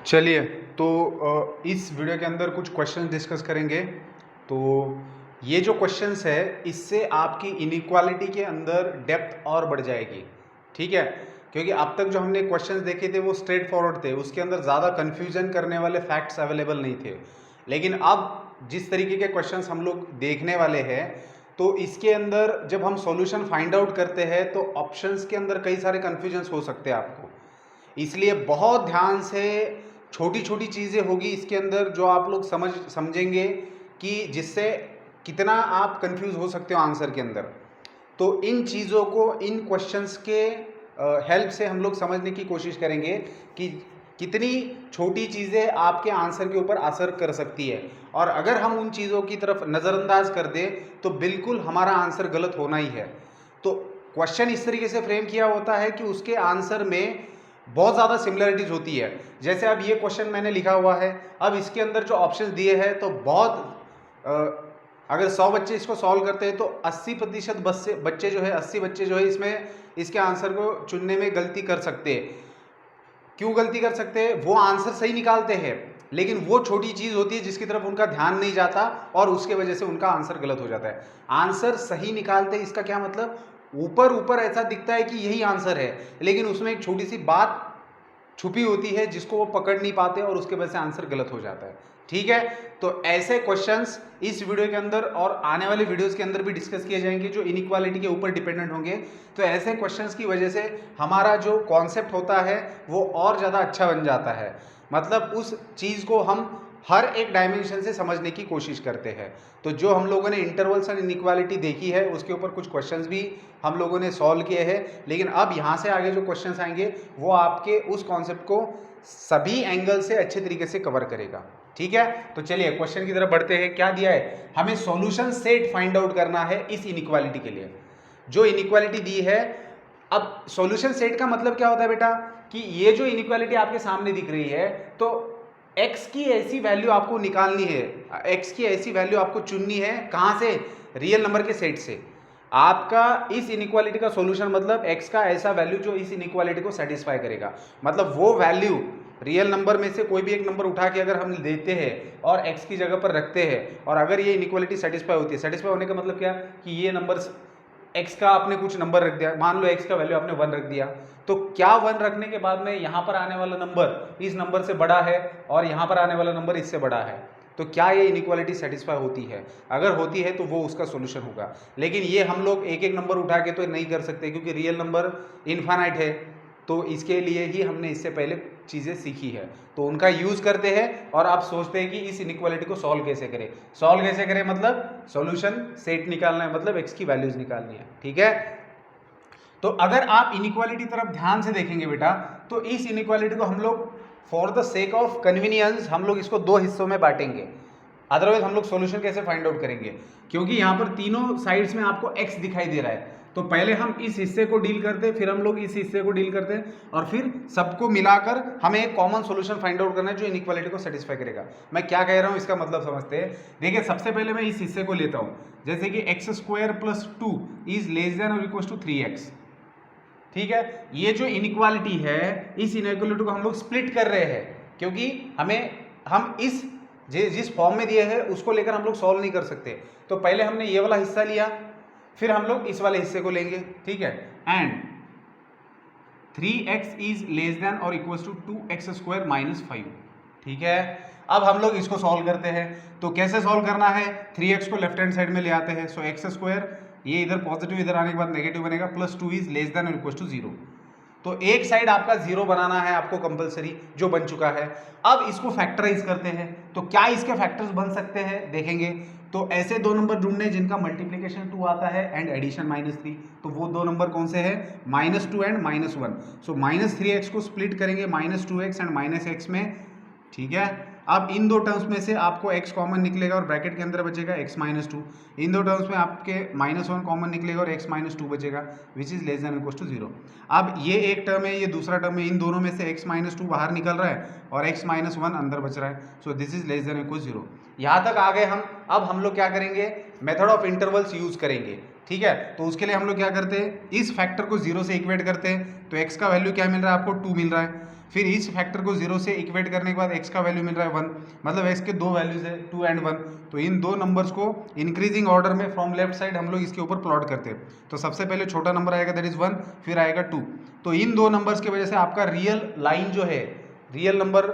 चलिए, तो इस वीडियो के अंदर कुछ क्वेश्चन डिस्कस करेंगे। तो ये जो क्वेश्चंस है इससे आपकी इनइक्वालिटी के अंदर डेप्थ और बढ़ जाएगी, ठीक है। क्योंकि अब तक जो हमने क्वेश्चंस देखे थे वो स्ट्रेट फॉरवर्ड थे, उसके अंदर ज़्यादा कन्फ्यूजन करने वाले फैक्ट्स अवेलेबल नहीं थे। लेकिन अब जिस तरीके के क्वेश्चंस हम लोग देखने वाले हैं, तो इसके अंदर जब हम सॉल्यूशन फाइंड आउट करते हैं तो ऑप्शंस के अंदर कई सारे कन्फ्यूजन्स हो सकते हैं आपको। इसलिए बहुत ध्यान से छोटी छोटी चीज़ें होगी इसके अंदर जो आप लोग समझेंगे कि जिससे कितना आप कंफ्यूज हो सकते हो आंसर के अंदर। तो इन चीज़ों को इन क्वेश्चंस के हेल्प से हम लोग समझने की कोशिश करेंगे कि कितनी छोटी चीज़ें आपके आंसर के ऊपर असर कर सकती है, और अगर हम उन चीज़ों की तरफ नज़रअंदाज कर दें तो बिल्कुल हमारा आंसर गलत होना ही है। तो क्वेश्चन इस तरीके से फ्रेम किया होता है कि उसके आंसर में बहुत ज़्यादा सिमिलरिटीज होती है। जैसे अब ये क्वेश्चन मैंने लिखा हुआ है, अब इसके अंदर जो ऑप्शंस दिए हैं तो अगर 100 बच्चे इसको सॉल्व करते हैं तो 80% बच्चे जो है 80 बच्चे जो है इसमें इसके आंसर को चुनने में गलती कर सकते हैं। क्यों गलती कर सकते हैं? वो आंसर सही निकालते हैं लेकिन वो छोटी चीज़ होती है जिसकी तरफ उनका ध्यान नहीं जाता और उसके वजह से उनका आंसर गलत हो जाता है। आंसर सही निकालते हैं इसका क्या मतलब? ऊपर ऊपर ऐसा दिखता है कि यही आंसर है, लेकिन उसमें एक छोटी सी बात छुपी होती है जिसको वो पकड़ नहीं पाते और उसके वजह से आंसर गलत हो जाता है, ठीक है। तो ऐसे क्वेश्चंस इस वीडियो के अंदर और आने वाले वीडियोस के अंदर भी डिस्कस किए जाएंगे जो इनइक्वालिटी के ऊपर डिपेंडेंट होंगे। तो ऐसे क्वेश्चंस की वजह से हमारा जो कॉन्सेप्ट होता है वो और ज़्यादा अच्छा बन जाता है। मतलब उस चीज़ को हम हर एक डायमेंशन से समझने की कोशिश करते हैं। तो जो हम लोगों ने इंटरवल्स एंड इनइक्वालिटी देखी है उसके ऊपर कुछ क्वेश्चंस भी हम लोगों ने सॉल्व किए हैं, लेकिन अब यहाँ से आगे जो क्वेश्चंस आएंगे वो आपके उस कॉन्सेप्ट को सभी एंगल से अच्छे तरीके से कवर करेगा, ठीक है। तो चलिए क्वेश्चन की तरफ बढ़ते हैं। क्या दिया है? हमें सॉल्यूशन सेट फाइंड आउट करना है इस इनइक्वालिटी के लिए। जो इनइक्वालिटी दी है, अब सॉल्यूशन सेट का मतलब क्या होता है बेटा कि ये जो इनइक्वालिटी आपके सामने दिख रही है तो x की ऐसी वैल्यू आपको निकालनी है, x की ऐसी वैल्यू आपको चुननी है। कहाँ से? रियल नंबर के सेट से। आपका इस इनइक्वालिटी का सॉल्यूशन मतलब x का ऐसा वैल्यू जो इस इनइक्वालिटी को सेटिस्फाई करेगा। मतलब वो वैल्यू रियल नंबर में से कोई भी एक नंबर उठा के अगर हम देते हैं और x की जगह पर रखते हैं और अगर ये इनइक्वालिटी सेटिस्फाई होती है, सेटिस्फाई होने का मतलब क्या कि ये नंबर x का आपने कुछ नंबर रख दिया, मान लो x का वैल्यू आपने 1 रख दिया, तो क्या 1 रखने के बाद में यहाँ पर आने वाला नंबर इस नंबर से बड़ा है और यहाँ पर आने वाला नंबर इससे बड़ा है, तो क्या ये इनइक्वालिटी सेटिस्फाई होती है? अगर होती है तो वो उसका सोल्यूशन होगा। लेकिन ये हम लोग एक एक नंबर उठा के तो नहीं कर सकते क्योंकि रियल नंबर इनफाइनाइट है, तो इसके लिए ही हमने इससे पहले चीज़ें सीखी है, तो उनका यूज़ करते हैं और आप सोचते हैं कि इस इनइक्वालिटी को सॉल्व कैसे करें। सॉल्व कैसे करें मतलब सॉल्यूशन सेट निकालना है, मतलब x की वैल्यूज निकालनी है, ठीक है। तो अगर आप इनइक्वालिटी तरफ ध्यान से देखेंगे बेटा, तो इस इनइक्वालिटी को हम लोग for the sake of convenience हम लोग इसको 2 हिस्सों में बांटेंगे। अदरवाइज हम लोग सॉल्यूशन कैसे फाइंड आउट करेंगे? क्योंकि यहाँ पर तीनों साइड्स में आपको x दिखाई दे रहा है, तो पहले हम इस हिस्से को डील करते हैं, फिर हम लोग इस हिस्से को डील करते हैं और फिर सबको मिलाकर हमें एक कॉमन सॉल्यूशन फाइंड आउट करना है जो इनइक्वालिटी को सेटिस्फाई करेगा। मैं क्या कह रहा हूँ इसका मतलब समझते हैं। देखिए सबसे पहले मैं इस हिस्से को लेता हूँ, जैसे कि x² + 2 इज लेस देन और इक्वल टू 3x, ठीक है। ये जो इनइक्वालिटी है इस इनइक्वालिटी को हम लोग स्प्लिट कर रहे हैं क्योंकि हम इस जिस फॉर्म में दिए हैं उसको लेकर हम लोग सॉल्व नहीं कर सकते। तो पहले हमने ये वाला हिस्सा लिया, फिर हम लोग इस वाले हिस्से को लेंगे, ठीक है। And 3x is less than और इक्वल टू 2x² - 5, ठीक है। अब हम लोग इसको सॉल्व करते हैं। तो कैसे सॉल्व करना है? 3x को लेफ्ट हैंड साइड में ले आते हैं, सो x², ये इधर पॉजिटिव इधर आने के बाद नेगेटिव बनेगा, +2 इज लेस देन और इक्वल टू 0। तो एक साइड आपका 0 बनाना है आपको कंपलसरी, जो बन चुका है। अब इसको फैक्टराइज करते हैं, तो क्या इसके फैक्टर्स बन सकते हैं देखेंगे। तो ऐसे 2 नंबर ढूंढने जिनका मल्टीप्लिकेशन 2 आता है एंड एडिशन -3, तो वो 2 नंबर कौन से हैं? -2 एंड -1। सो -3x को स्प्लिट करेंगे -2x एंड -x में, ठीक है। अब इन 2 टर्म्स में से आपको x कॉमन निकलेगा और ब्रैकेट के अंदर बचेगा x -2। इन 2 टर्म्स में आपके -1 कॉमन निकलेगा और x -2 बचेगा which is less than equal to 0। अब ये एक टर्म है, ये दूसरा टर्म है, इन दोनों में से x -2 बाहर निकल रहा है और x -1 अंदर बच रहा है, so this is less than equal 0। यहाँ तक आ गए हम। अब हम लोग क्या करेंगे? मेथड ऑफ इंटरवल्स यूज करेंगे, ठीक है। तो उसके लिए हम लोग क्या करते हैं? इस फैक्टर को 0 से इक्वेट करते हैं, तो x का वैल्यू क्या मिल रहा है आपको? 2 मिल रहा है। फिर इस फैक्टर को 0 से इक्वेट करने के बाद x का वैल्यू मिल रहा है 1, मतलब x के दो वैल्यूज है 2 एंड 1। तो इन दो नंबर्स को इंक्रीजिंग ऑर्डर में फ्रॉम लेफ्ट साइड हम लोग इसके ऊपर प्लॉट करते हैं। तो सबसे पहले छोटा नंबर आएगा दैट इज 1, फिर आएगा 2। तो इन दो नंबर्स की वजह से आपका रियल लाइन जो है, रियल नंबर,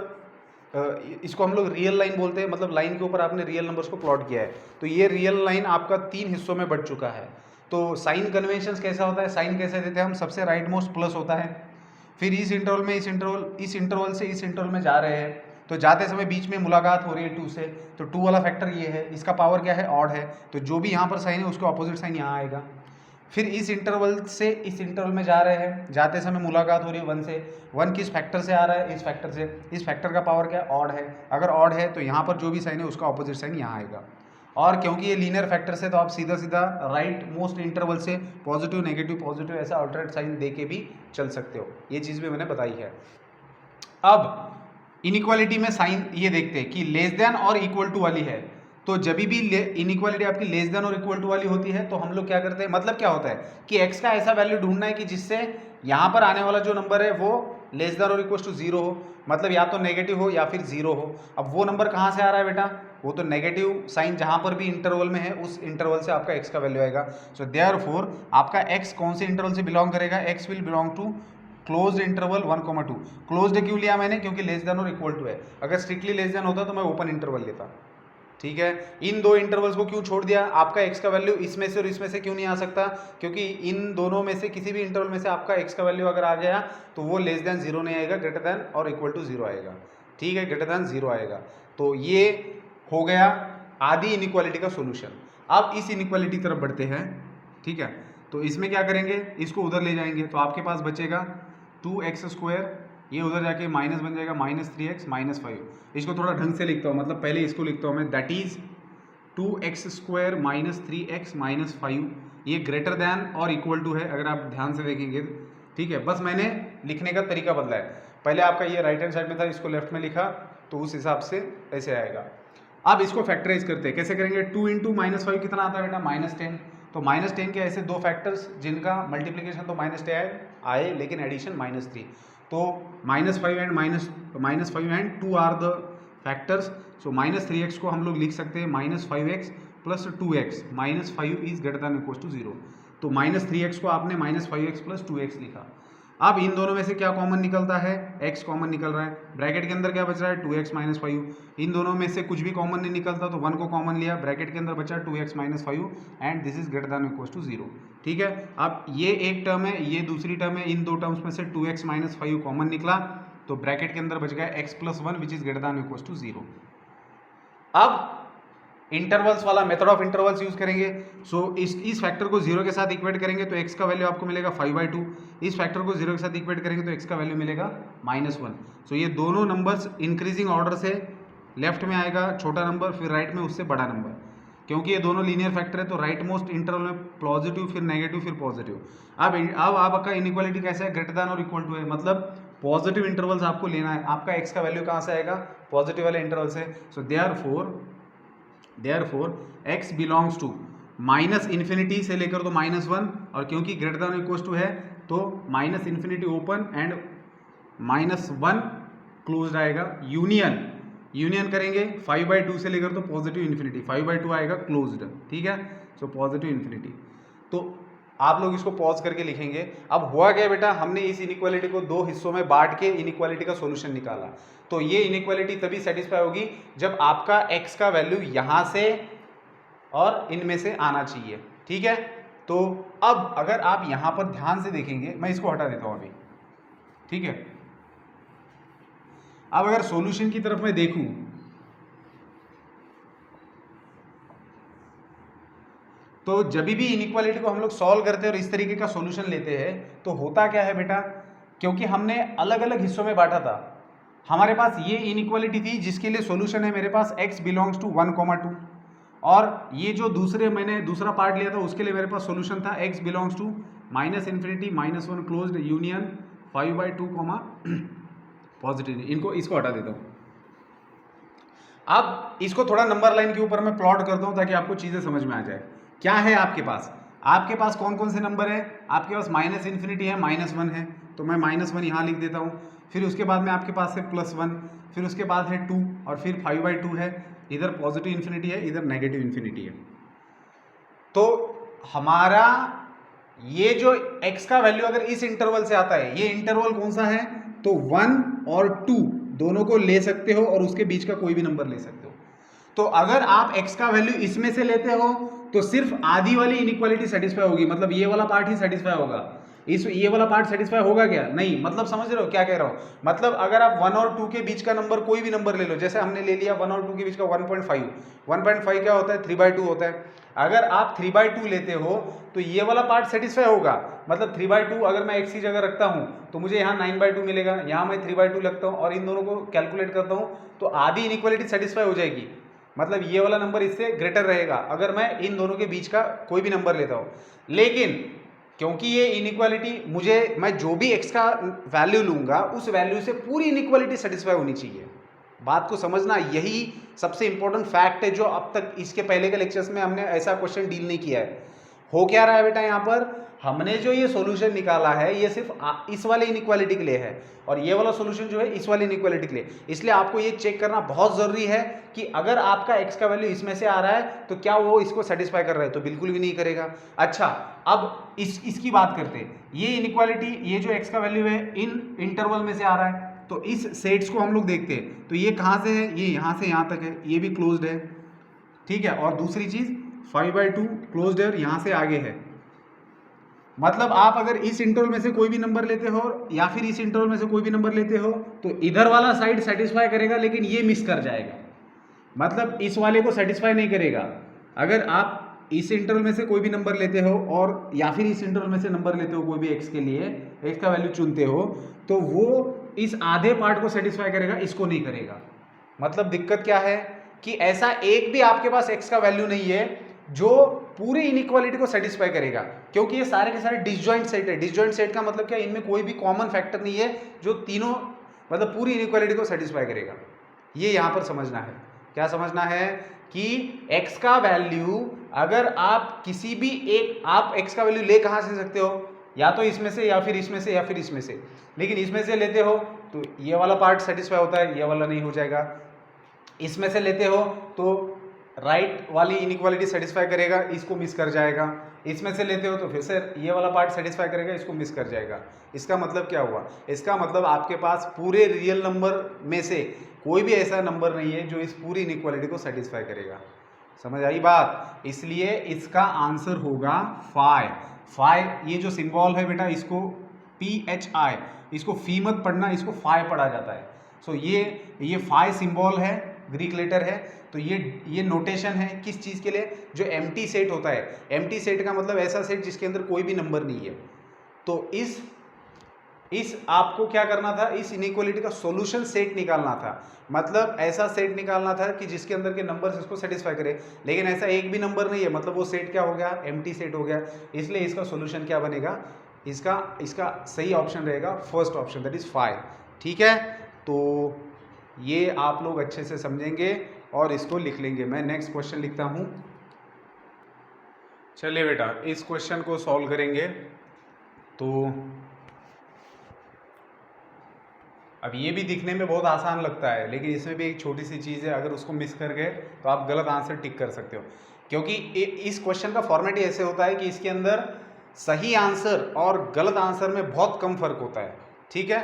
इसको हम लोग रियल लाइन बोलते हैं, मतलब लाइन के ऊपर आपने रियल नंबर्स को प्लॉट किया है। तो ये रियल लाइन आपका 3 हिस्सों में बढ़ चुका है। तो साइन कन्वेंशन कैसा होता है, साइन कैसे देते हैं हम, सबसे राइट मोस्ट प्लस होता है, फिर इस इंटरवल में इस इंटरवल से इस इंटरवल में जा रहे हैं, तो जाते समय बीच में मुलाकात हो रही है 2 से, तो 2 वाला फैक्टर ये है, इसका पावर क्या है, ऑड है, तो जो भी यहाँ पर साइन है उसका अपोजिट साइन यहाँ आएगा। फिर इस इंटरवल से इस इंटरवल में जा रहे हैं, जाते समय मुलाकात हो रही है 1 से, 1 किस फैक्टर से आ रहा है, इस फैक्टर से, इस फैक्टर का पावर क्या है, ऑड है, अगर ऑड है तो यहाँ पर जो भी साइन है उसका अपोजिट साइन यहाँ आएगा। और क्योंकि ये लीनियर फैक्टर से तो आप सीधा सीधा राइट मोस्ट इंटरवल से पॉजिटिव नेगेटिव पॉजिटिव ऐसा अल्टरनेट साइन दे के भी चल सकते हो, ये चीज़ भी मैंने बताई है। अब इनइक्वालिटी में साइन ये देखते हैं कि लेस देन और इक्वल टू वाली है, तो जब भी इनइक्वालिटी आपकी लेस देन और इक्वल टू वाली होती है तो हम लोग क्या करते हैं, मतलब क्या होता है कि x का ऐसा वैल्यू ढूंढना है कि जिससे यहाँ पर आने वाला जो नंबर है वो लेस देन और इक्वल टू 0 हो, मतलब या तो नेगेटिव हो या फिर 0 हो। अब वो नंबर कहाँ से आ रहा है बेटा, वो तो नेगेटिव साइन जहाँ पर भी इंटरवल में है उस इंटरवल से आपका x का वैल्यू आएगा। सो देयरफॉर आपका x कौन से इंटरवल से बिलोंग करेगा, x will belong to closed interval 1,2। Closed क्यों लिया मैंने, क्योंकि लेस देन और इक्वल टू है, अगर स्ट्रिक्टली लेस देन होता तो मैं ओपन इंटरवल लेता, ठीक है। इन दो इंटरवल्स को क्यों छोड़ दिया, आपका x का वैल्यू इसमें से और इसमें से क्यों नहीं आ सकता, क्योंकि इन दोनों में से किसी भी इंटरवल में से आपका x का वैल्यू अगर आ गया तो वो लेस देन 0 नहीं आएगा, ग्रेटर देन और इक्वल टू 0 आएगा, ठीक है, ग्रेटर देन 0 आएगा। तो ये हो गया आधी इनइक्वालिटी का सोल्यूशन। अब इस इनइक्वालिटी की तरफ बढ़ते हैं, ठीक है। तो इसमें क्या करेंगे, इसको उधर ले जाएंगे तो आपके पास बचेगा 2x², ये उधर जाके माइनस बन जाएगा -3x -5। इसको थोड़ा ढंग से लिखता हूँ, मतलब पहले इसको लिखता हूँ मैं, दैट इज 2x² -3x -5, ये ग्रेटर दैन और इक्वल टू है अगर आप ध्यान से देखेंगे, ठीक है। बस मैंने लिखने का तरीका बदला है, पहले आपका ये राइट हैंड साइड में था, इसको लेफ्ट में लिखा तो उस हिसाब से ऐसे आएगा। अब इसको फैक्टराइज करते हैं, कैसे करेंगे, 2 × -5 कितना आता है बेटा, -10। तो -10 के ऐसे दो फैक्टर्स जिनका मल्टीप्लीकेशन तो -10 आए लेकिन एडिशन -3, तो -5 and 2 are the factors. So -3x को हम लोग लिख सकते हैं -5x + 2x, -5 is greater than equal to 0। तो -3x को आपने -5x + 2x लिखा। अब इन दोनों में से क्या कॉमन निकलता है, x कॉमन निकल रहा है, ब्रैकेट के अंदर क्या बच रहा है 2x - 5, इन दोनों में से कुछ भी कॉमन नहीं निकलता तो 1 को कॉमन लिया, ब्रैकेट के अंदर बचा 2x - 5 and this is greater than equal to 0, ठीक है। अब ये एक टर्म है, ये दूसरी टर्म है, इन दो टर्म्स में से 2x - 5 कॉमन निकला तो ब्रैकेट के अंदर बच गया x + 1 which is greater than equal to 0। अब इंटरवल्स वाला मेथड ऑफ इंटरवल्स यूज करेंगे। सो इस फैक्टर को 0 के साथ इक्वेट करेंगे तो x का वैल्यू आपको मिलेगा 5/2, इस फैक्टर को 0 के साथ इक्वेट करेंगे तो x का वैल्यू मिलेगा -1। सो ये दोनों नंबर्स इंक्रीजिंग ऑर्डर से लेफ्ट में आएगा छोटा नंबर, फिर राइट में उससे बड़ा नंबर, क्योंकि ये दोनों लीनियर फैक्टर है तो राइट मोस्ट इंटरवल में पॉजिटिव फिर नेगेटिव फिर पॉजिटिव। अब आपका इनइक्वालिटी कैसा है, ग्रेटर दैन और इक्वल टू है, मतलब पॉजिटिव इंटरवल्स आपको लेना है, आपका x का वैल्यू कहाँ से आएगा, पॉजिटिव वाले इंटरवल से। So therefore x belongs to -∞ से लेकर तो -1, और क्योंकि ग्रेटर दैन इक्वल टू है तो -∞ ओपन एंड -1 क्लोज्ड आएगा, यूनियन करेंगे 5/2 से लेकर तो पॉजिटिव इन्फिनिटी, 5/2 आएगा क्लोज्ड, ठीक है। सो पॉजिटिव इन्फिनिटी, तो आप लोग इसको पॉज करके लिखेंगे। अब हुआ क्या बेटा, हमने इस इनइक्वालिटी को दो हिस्सों में बांट के इनइक्वालिटी का सॉल्यूशन निकाला, तो ये इनइक्वालिटी तभी सेटिस्फाई होगी जब आपका x का वैल्यू यहां से और इनमें से आना चाहिए, ठीक है। तो अब अगर आप यहां पर ध्यान से देखेंगे, मैं इसको हटा देता हूं अभी, ठीक है। अब अगर सॉल्यूशन की तरफ मैं देखूं तो जब भी इनइक्वालिटी को हम लोग सॉल्व करते हैं और इस तरीके का सॉल्यूशन लेते हैं तो होता क्या है बेटा, क्योंकि हमने अलग अलग हिस्सों में बांटा था, हमारे पास ये इनइक्वालिटी थी जिसके लिए सॉल्यूशन है मेरे पास x बिलोंग्स टू 1,2, और ये जो मैंने दूसरा पार्ट लिया था उसके लिए मेरे पास सॉल्यूशन था x belongs to -∞ -1 closed union 5/2 positive. इसको हटा देता हूँ। अब इसको थोड़ा नंबर लाइन के ऊपर मैं प्लॉट करता हूँ ताकि आपको चीज़ें समझ में आ जाए। क्या है आपके पास कौन कौन से नंबर है, आपके पास -∞ है, -1 है, तो मैं -1 यहाँ लिख देता हूँ। फिर उसके बाद में आपके पास है +1, फिर उसके बाद है 2 और फिर 5/2 है। इधर पॉजिटिव इन्फिनिटी है, इधर नेगेटिव इन्फिनिटी है। तो हमारा ये जो x का वैल्यू अगर इस इंटरवल से आता है, ये इंटरवल कौन सा है, तो 1 और 2 दोनों को ले सकते हो और उसके बीच का कोई भी नंबर ले सकते हो। तो अगर आप x का वैल्यू इसमें से लेते हो तो सिर्फ आधी वाली इनइक्वालिटी सेटिस्फाई होगी, मतलब ये वाला पार्ट ही सेटिस्फाई होगा। ये वाला पार्ट सेटिस्फाई होगा क्या, नहीं। मतलब समझ रहे हो क्या कह रहा हूं, मतलब अगर आप 1 और 2 के बीच का नंबर कोई भी नंबर ले लो, जैसे हमने ले लिया 1 और 2 के बीच का 1.5 क्या होता है, 3/2 होता है। अगर आप 3/2 लेते हो तो ये वाला पार्ट सेटिस्फाई होगा, मतलब 3/2 अगर मैं x की जगह रखता हूं तो मुझे यहाँ 9/2 मिलेगा, यहाँ मैं 3/2 लगता हूँ और इन दोनों को कैलकुलेट करता हूँ तो आधी इनइक्वालिटी सेटिस्फाई हो जाएगी, मतलब ये वाला नंबर इससे ग्रेटर रहेगा अगर मैं इन दोनों के बीच का कोई भी नंबर लेता हूँ। लेकिन क्योंकि ये इनइक्वालिटी मैं जो भी x का वैल्यू लूंगा उस वैल्यू से पूरी इनइक्वालिटी सेटिस्फाई होनी चाहिए। बात को समझना, यही सबसे इंपॉर्टेंट फैक्ट है जो अब तक इसके पहले के लेक्चर्स में हमने ऐसा क्वेश्चन डील नहीं किया है। हो क्या रहा है बेटा, यहाँ पर हमने जो ये सॉल्यूशन निकाला है ये सिर्फ इस वाले इनइक्वालिटी के लिए है और ये वाला सॉल्यूशन जो है इस वाले इनइक्वालिटी के लिए। इसलिए आपको ये चेक करना बहुत जरूरी है कि अगर आपका x का वैल्यू इसमें से आ रहा है तो क्या वो इसको सेटिस्फाई कर रहा है, तो बिल्कुल भी नहीं करेगा। अच्छा, अब इसकी बात करते हैं। ये इनइक्वालिटी, ये जो x का वैल्यू है इन इंटरवल में से आ रहा है, तो इस सेट्स को हम लोग देखते हैं। तो ये कहाँ से है, ये यहाँ से यहाँ तक है, ये भी क्लोज्ड है, ठीक है। और दूसरी चीज 5/2 क्लोज्ड है और यहाँ से आगे है। मतलब आप अगर इस इंटरवल में से कोई भी नंबर लेते हो या फिर इस इंटरवल में से कोई भी नंबर लेते हो तो इधर वाला साइड सेटिस्फाई करेगा लेकिन ये मिस कर जाएगा, मतलब इस वाले को सेटिस्फाई नहीं करेगा। अगर आप इस इंटरवल में से कोई भी नंबर लेते हो और या फिर इस इंटरवल में से नंबर लेते हो कोई भी x के लिए, x का वैल्यू चुनते हो, तो वो इस आधे पार्ट को सेटिस्फाई करेगा, इसको नहीं करेगा। मतलब दिक्कत क्या है कि ऐसा एक भी आपके पास x का वैल्यू नहीं है जो पूरी इनइक्वालिटी को सेटिस्फाई करेगा, क्योंकि ये सारे के सारे डिसजॉइंट सेट है। डिसजॉइंट सेट का मतलब क्या, इनमें कोई भी कॉमन फैक्टर नहीं है जो तीनों मतलब पूरी इनइक्वालिटी को सेटिस्फाई करेगा। ये यहाँ पर समझना है। क्या समझना है कि x का वैल्यू अगर आप किसी भी एक, आप x का वैल्यू ले कहाँ से सकते हो, या तो इसमें से या फिर इसमें से या फिर इसमें से, लेकिन इसमें से लेते हो तो ये वाला पार्ट सेटिस्फाई होता है, ये वाला नहीं हो जाएगा। इसमें से लेते हो तो राइट वाली इनइक्वालिटी सेटिस्फाई करेगा, इसको मिस कर जाएगा। इसमें से लेते हो तो फिर से ये वाला पार्ट सेटिस्फाई करेगा, इसको मिस कर जाएगा। इसका मतलब क्या हुआ, इसका मतलब आपके पास पूरे रियल नंबर में से कोई भी ऐसा नंबर नहीं है जो इस पूरी इनइक्वालिटी को सेटिस्फाई करेगा। समझ आई बात, इसलिए इसका आंसर होगा फाई। ये जो सिंबल है बेटा इसको PHI, इसको फी मत पढ़ना, इसको फाई पढ़ा जाता है। सो ये फाई सिंबल है, ग्रीक लेटर है। तो ये नोटेशन है किस चीज़ के लिए, जो एम्प्टी सेट होता है। एम्प्टी सेट का मतलब ऐसा सेट जिसके अंदर कोई भी नंबर नहीं है। तो इस आपको क्या करना था, इस इनइक्वालिटी का सॉल्यूशन सेट निकालना था, मतलब ऐसा सेट निकालना था कि जिसके अंदर के नंबर्स इसको सेटिस्फाई करे। लेकिन ऐसा एक भी नंबर नहीं है, मतलब वो सेट क्या हो गया, एम्प्टी सेट हो गया। इसलिए इसका सॉल्यूशन क्या बनेगा, इसका सही ऑप्शन रहेगा फर्स्ट ऑप्शन, दैट इज 5। ठीक है, तो ये आप लोग अच्छे से समझेंगे और इसको लिख लेंगे। मैं नेक्स्ट क्वेश्चन लिखता हूँ। चलिए बेटा इस क्वेश्चन को सॉल्व करेंगे। तो अब ये भी दिखने में बहुत आसान लगता है, लेकिन इसमें भी एक छोटी सी चीज़ है, अगर उसको मिस कर गए तो आप गलत आंसर टिक कर सकते हो। क्योंकि इस क्वेश्चन का फॉर्मेट ही ऐसे होता है कि इसके अंदर सही आंसर और गलत आंसर में बहुत कम फर्क होता है। ठीक है,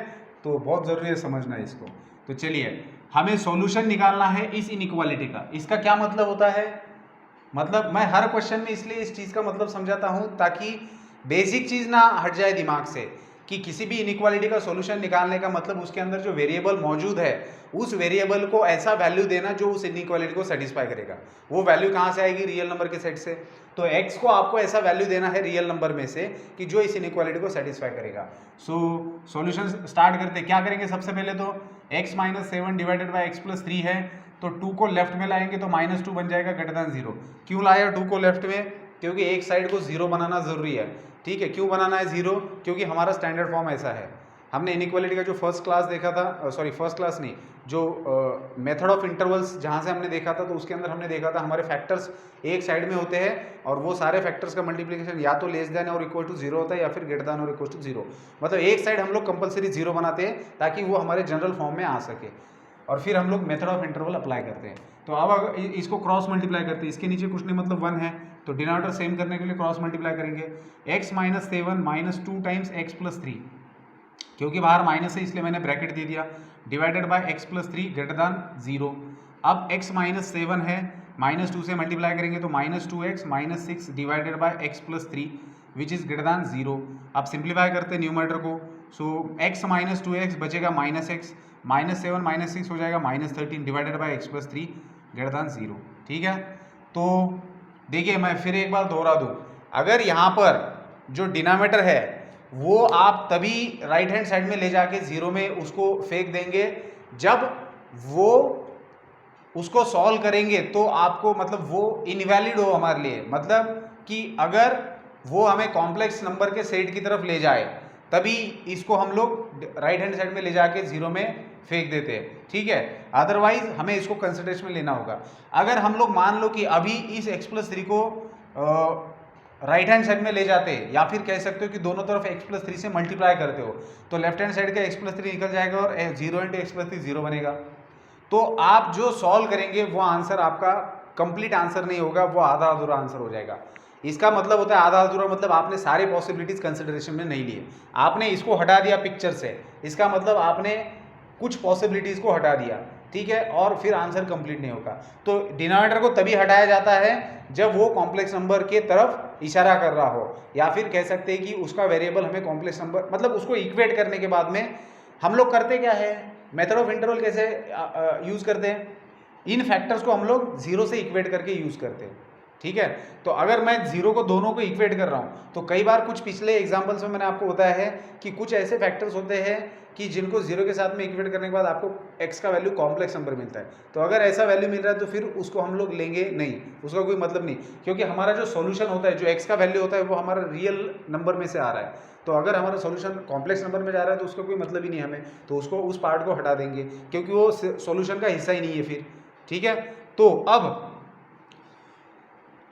तो बहुत ज़रूरी है समझना इसको। तो चलिए, हमें सॉल्यूशन निकालना है इस इनइक्वालिटी का। इसका क्या मतलब होता है, मतलब मैं हर क्वेश्चन में इसलिए इस चीज़ का मतलब समझाता हूँ ताकि बेसिक चीज़ ना हट जाए दिमाग से, कि किसी भी इनइक्वालिटी का सॉल्यूशन निकालने का मतलब उसके अंदर जो वेरिएबल मौजूद है उस वेरिएबल को ऐसा वैल्यू देना जो उस इनइक्वालिटी को सेटिस्फाई करेगा। वो वैल्यू कहाँ से आएगी, रियल नंबर के सेट से। तो x को आपको ऐसा वैल्यू देना है रियल नंबर में से कि जो इस इनइक्वालिटी को सेटिस्फाई करेगा। सो सॉल्यूशन स्टार्ट करते, क्या करेंगे सबसे पहले तो x - 7 डिवाइडेड बाई x + 3 है, तो 2 को लेफ्ट में लाएंगे तो -2 बन जाएगा >0। क्यों लाया 2 को लेफ्ट में, क्योंकि एक साइड को 0 बनाना जरूरी है। ठीक है, क्यों बनाना है 0, क्योंकि हमारा स्टैंडर्ड फॉर्म ऐसा है। हमने इनइक्वालिटी का जो फर्स्ट क्लास देखा था, सॉरी फर्स्ट क्लास नहीं, जो मेथड ऑफ इंटरवल्स जहाँ से हमने देखा था, तो उसके अंदर हमने देखा था हमारे फैक्टर्स एक साइड में होते हैं और वो सारे फैक्टर्स का मल्टीप्लिकेशन या तो लेस देन और इक्वल टू जीरो होता है या फिर ग्रेटर देन और इक्वल टू जीरो। मतलब एक साइड हम लोग कंपलसरी जीरो बनाते हैं ताकि वो हमारे जनरल फॉर्म में आ सके, और फिर हम लोग मेथड ऑफ इंटरवल अप्लाई करते हैं। तो अब अगर इसको क्रॉस मल्टीप्लाई करते हैं, इसके नीचे कुछ नहीं मतलब 1 है, तो डिनोमिनेटर सेम करने के लिए क्रॉस मल्टीप्लाई करेंगे। x minus 7 minus 2 times x plus 3, क्योंकि बाहर माइनस है इसलिए मैंने ब्रैकेट दे दिया, divided by x plus 3 greater than 0। अब x माइनस 7 है, माइनस 2 से मल्टीप्लाई करेंगे तो minus 2x minus 6 divided by x plus 3 which is greater then 0। अब सिंप्लीफाई करते हैं न्यूमरेटर को, सो x माइनस 2x बचेगा माइनस x, माइनस 7 माइनस 6 हो जाएगा minus 13 divided by x plus 3 greater than 0। ठीक है, तो देखिए मैं फिर एक बार दोहरा दूँ, अगर यहाँ पर जो डिनोमिनेटर है वो आप तभी राइट हैंड साइड में ले जाके जीरो में उसको फेंक देंगे जब वो उसको सॉल्व करेंगे, तो आपको मतलब वो इनवैलिड हो हमारे लिए, मतलब कि अगर वो हमें कॉम्प्लेक्स नंबर के सेट की तरफ ले जाए तभी इसको हम लोग राइट हैंड साइड में ले जाके जीरो में फेंक देते हैं। ठीक है, अदरवाइज हमें इसको कंसिडरेशन में लेना होगा। अगर हम लोग मान लो कि अभी इस x प्लस 3 को राइट हैंड साइड में ले जाते हैं, या फिर कह सकते हो कि दोनों तरफ x प्लस 3 से मल्टीप्लाई करते हो, तो लेफ्ट हैंड साइड का x प्लस 3 निकल जाएगा और 0 इंटू एक्स प्लस 3 0 बनेगा। तो आप जो सॉल्व करेंगे वो आंसर आपका कंप्लीट आंसर नहीं होगा, वो आधा अधूरा आंसर हो जाएगा। इसका मतलब होता है आधा अधूरा, मतलब आपने सारे पॉसिबिलिटीज कंसिडरेशन में नहीं लिए, आपने इसको हटा दिया पिक्चर से, इसका मतलब आपने कुछ पॉसिबिलिटीज को हटा दिया। ठीक है, और फिर आंसर कंप्लीट नहीं होगा। तो डिनोमिनेटर को तभी हटाया जाता है जब वो कॉम्प्लेक्स नंबर के तरफ इशारा कर रहा हो, या फिर कह सकते हैं कि उसका वेरिएबल हमें कॉम्प्लेक्स नंबर, मतलब उसको इक्वेट करने के बाद में हम लोग करते क्या है, मेथड ऑफ इंटरवल कैसे यूज करते हैं, इन फैक्टर्स को हम लोग जीरो से इक्वेट करके यूज करते हैं। ठीक है, तो अगर मैं जीरो को दोनों को इक्वेट कर रहा हूं, तो कई बार कुछ पिछले एग्जांपल्स में मैंने आपको बताया है कि कुछ ऐसे फैक्टर्स होते हैं कि जिनको जीरो के साथ में इक्वेट करने के बाद आपको x का वैल्यू कॉम्प्लेक्स नंबर मिलता है। तो अगर ऐसा वैल्यू मिल रहा है तो फिर उसको हम लोग लेंगे नहीं, उसका कोई मतलब नहीं, क्योंकि हमारा जो सॉल्यूशन होता है, जो x का वैल्यू होता है वो हमारा रियल नंबर में से आ रहा है। तो अगर हमारा सॉल्यूशन कॉम्प्लेक्स नंबर में जा रहा है तो उसका कोई मतलब ही नहीं हमें, तो उसको उस पार्ट को हटा देंगे क्योंकि वो सॉल्यूशन का हिस्सा ही नहीं है फिर। ठीक है, तो अब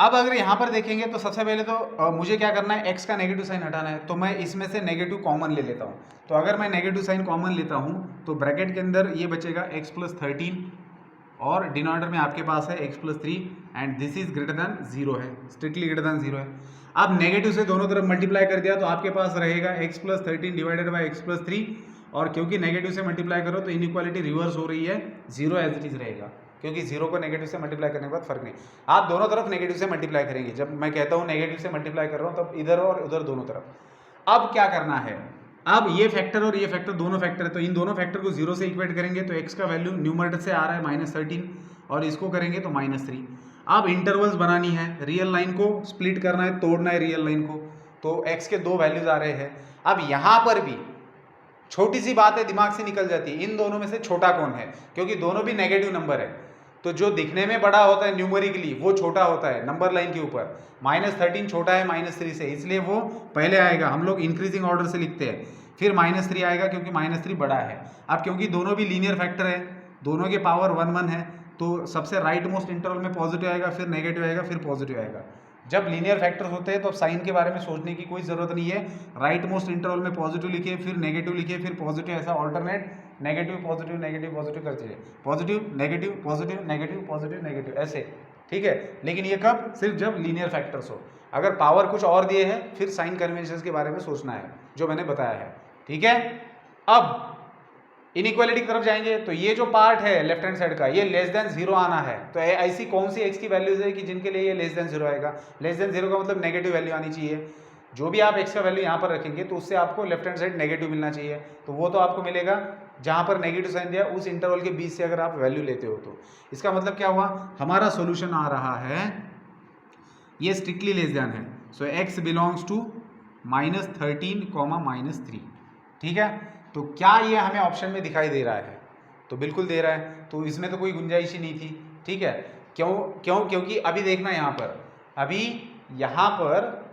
अगर यहाँ पर देखेंगे तो सबसे पहले तो मुझे क्या करना है, x का नेगेटिव साइन हटाना है, तो मैं इसमें से नेगेटिव कॉमन ले लेता हूँ। तो अगर मैं नेगेटिव साइन कॉमन लेता हूँ तो ब्रैकेट के अंदर ये बचेगा x प्लस 13 और डिनोमिनेटर में आपके पास है x plus 3 and this is greater then 0 है, स्ट्रिक्टली ग्रेटर दैन 0 है। अब नेगेटिव से दोनों तरफ मल्टीप्लाई कर दिया तो आपके पास रहेगा x plus 13 divided by x plus 3, और क्योंकि नेगेटिव से मल्टीप्लाई करो तो इनइक्वालिटी रिवर्स हो रही है, 0 एज इट इज रहेगा, क्योंकि जीरो को नेगेटिव से मल्टीप्लाई करने के बाद फर्क नहीं। आप दोनों तरफ नेगेटिव से मल्टीप्लाई करेंगे, जब मैं कहता हूँ नेगेटिव से मल्टीप्लाई कर रहा हूँ तब इधर और उधर दोनों तरफ। अब क्या करना है, अब ये फैक्टर और ये फैक्टर दोनों फैक्टर है, तो इन दोनों फैक्टर को जीरो से इक्वेट करेंगे तो x का वैल्यू न्यूमरेटर से आ रहा है -13 और इसको करेंगे तो -3। अब इंटरवल्स बनानी है, रियल लाइन को स्प्लिट करना है, तोड़ना है रियल लाइन को, तो x के दो वैल्यूज आ रहे हैं। अब यहाँ पर भी छोटी सी बात है, दिमाग से निकल जाती है, इन दोनों में से छोटा कौन है, क्योंकि दोनों भी नेगेटिव नंबर है, तो जो दिखने में बड़ा होता है न्यूमेरिकली वो छोटा होता है नंबर लाइन के ऊपर। -13 छोटा है -3 से, इसलिए वो पहले आएगा, हम लोग इंक्रीजिंग ऑर्डर से लिखते हैं, फिर -3 आएगा क्योंकि -3 बड़ा है। अब क्योंकि दोनों भी लीनियर फैक्टर है, दोनों के पावर 1 1 है, तो सबसे राइट मोस्ट इंटरवल में पॉजिटिव आएगा, फिर नेगेटिव आएगा, फिर पॉजिटिव आएगा। जब लीनियर फैक्टर्स होते हैं तो अब साइन के बारे में सोचने की कोई ज़रूरत नहीं है, राइट मोस्ट इंटरवल में पॉजिटिव लिखिए, फिर नेगेटिव लिखिए, फिर पॉजिटिव, ऐसा alternate negative positive negative positive करते जाइए, पॉजिटिव नेगेटिव पॉजिटिव नेगेटिव ऐसे। ठीक है, लेकिन ये कब, सिर्फ जब लीनियर फैक्टर्स हो। अगर पावर कुछ और दिए हैं फिर साइन कन्वेंशंस के बारे में सोचना है जो मैंने बताया है। ठीक है, अब इनइक्वालिटी की तरफ जाएंगे तो ये जो पार्ट है लेफ्ट हैंड साइड का, ये लेस देन 0 आना है, तो ऐसी कौन सी x की वैल्यूज है कि जिनके लिए ये लेस देन 0 आएगा। लेस देन 0 का मतलब नेगेटिव वैल्यू आनी चाहिए, जो भी आप x का वैल्यू यहाँ पर रखेंगे तो उससे आपको लेफ्ट हैंड साइड नेगेटिव मिलना चाहिए, तो वो तो आपको मिलेगा जहाँ पर नेगेटिव साइन दिया उस इंटरवल के बीच से अगर आप वैल्यू लेते हो तो। इसका मतलब क्या हुआ, हमारा सोल्यूशन आ रहा है ये स्ट्रिक्टली लेस देन है, सो x बिलोंग्स टू -13, -3। ठीक है, तो क्या ये हमें ऑप्शन में दिखाई दे रहा है, तो बिल्कुल दे रहा है, तो इसमें तो कोई गुंजाइश ही नहीं थी। ठीक है, क्यों क्योंकि अभी देखना यहाँ पर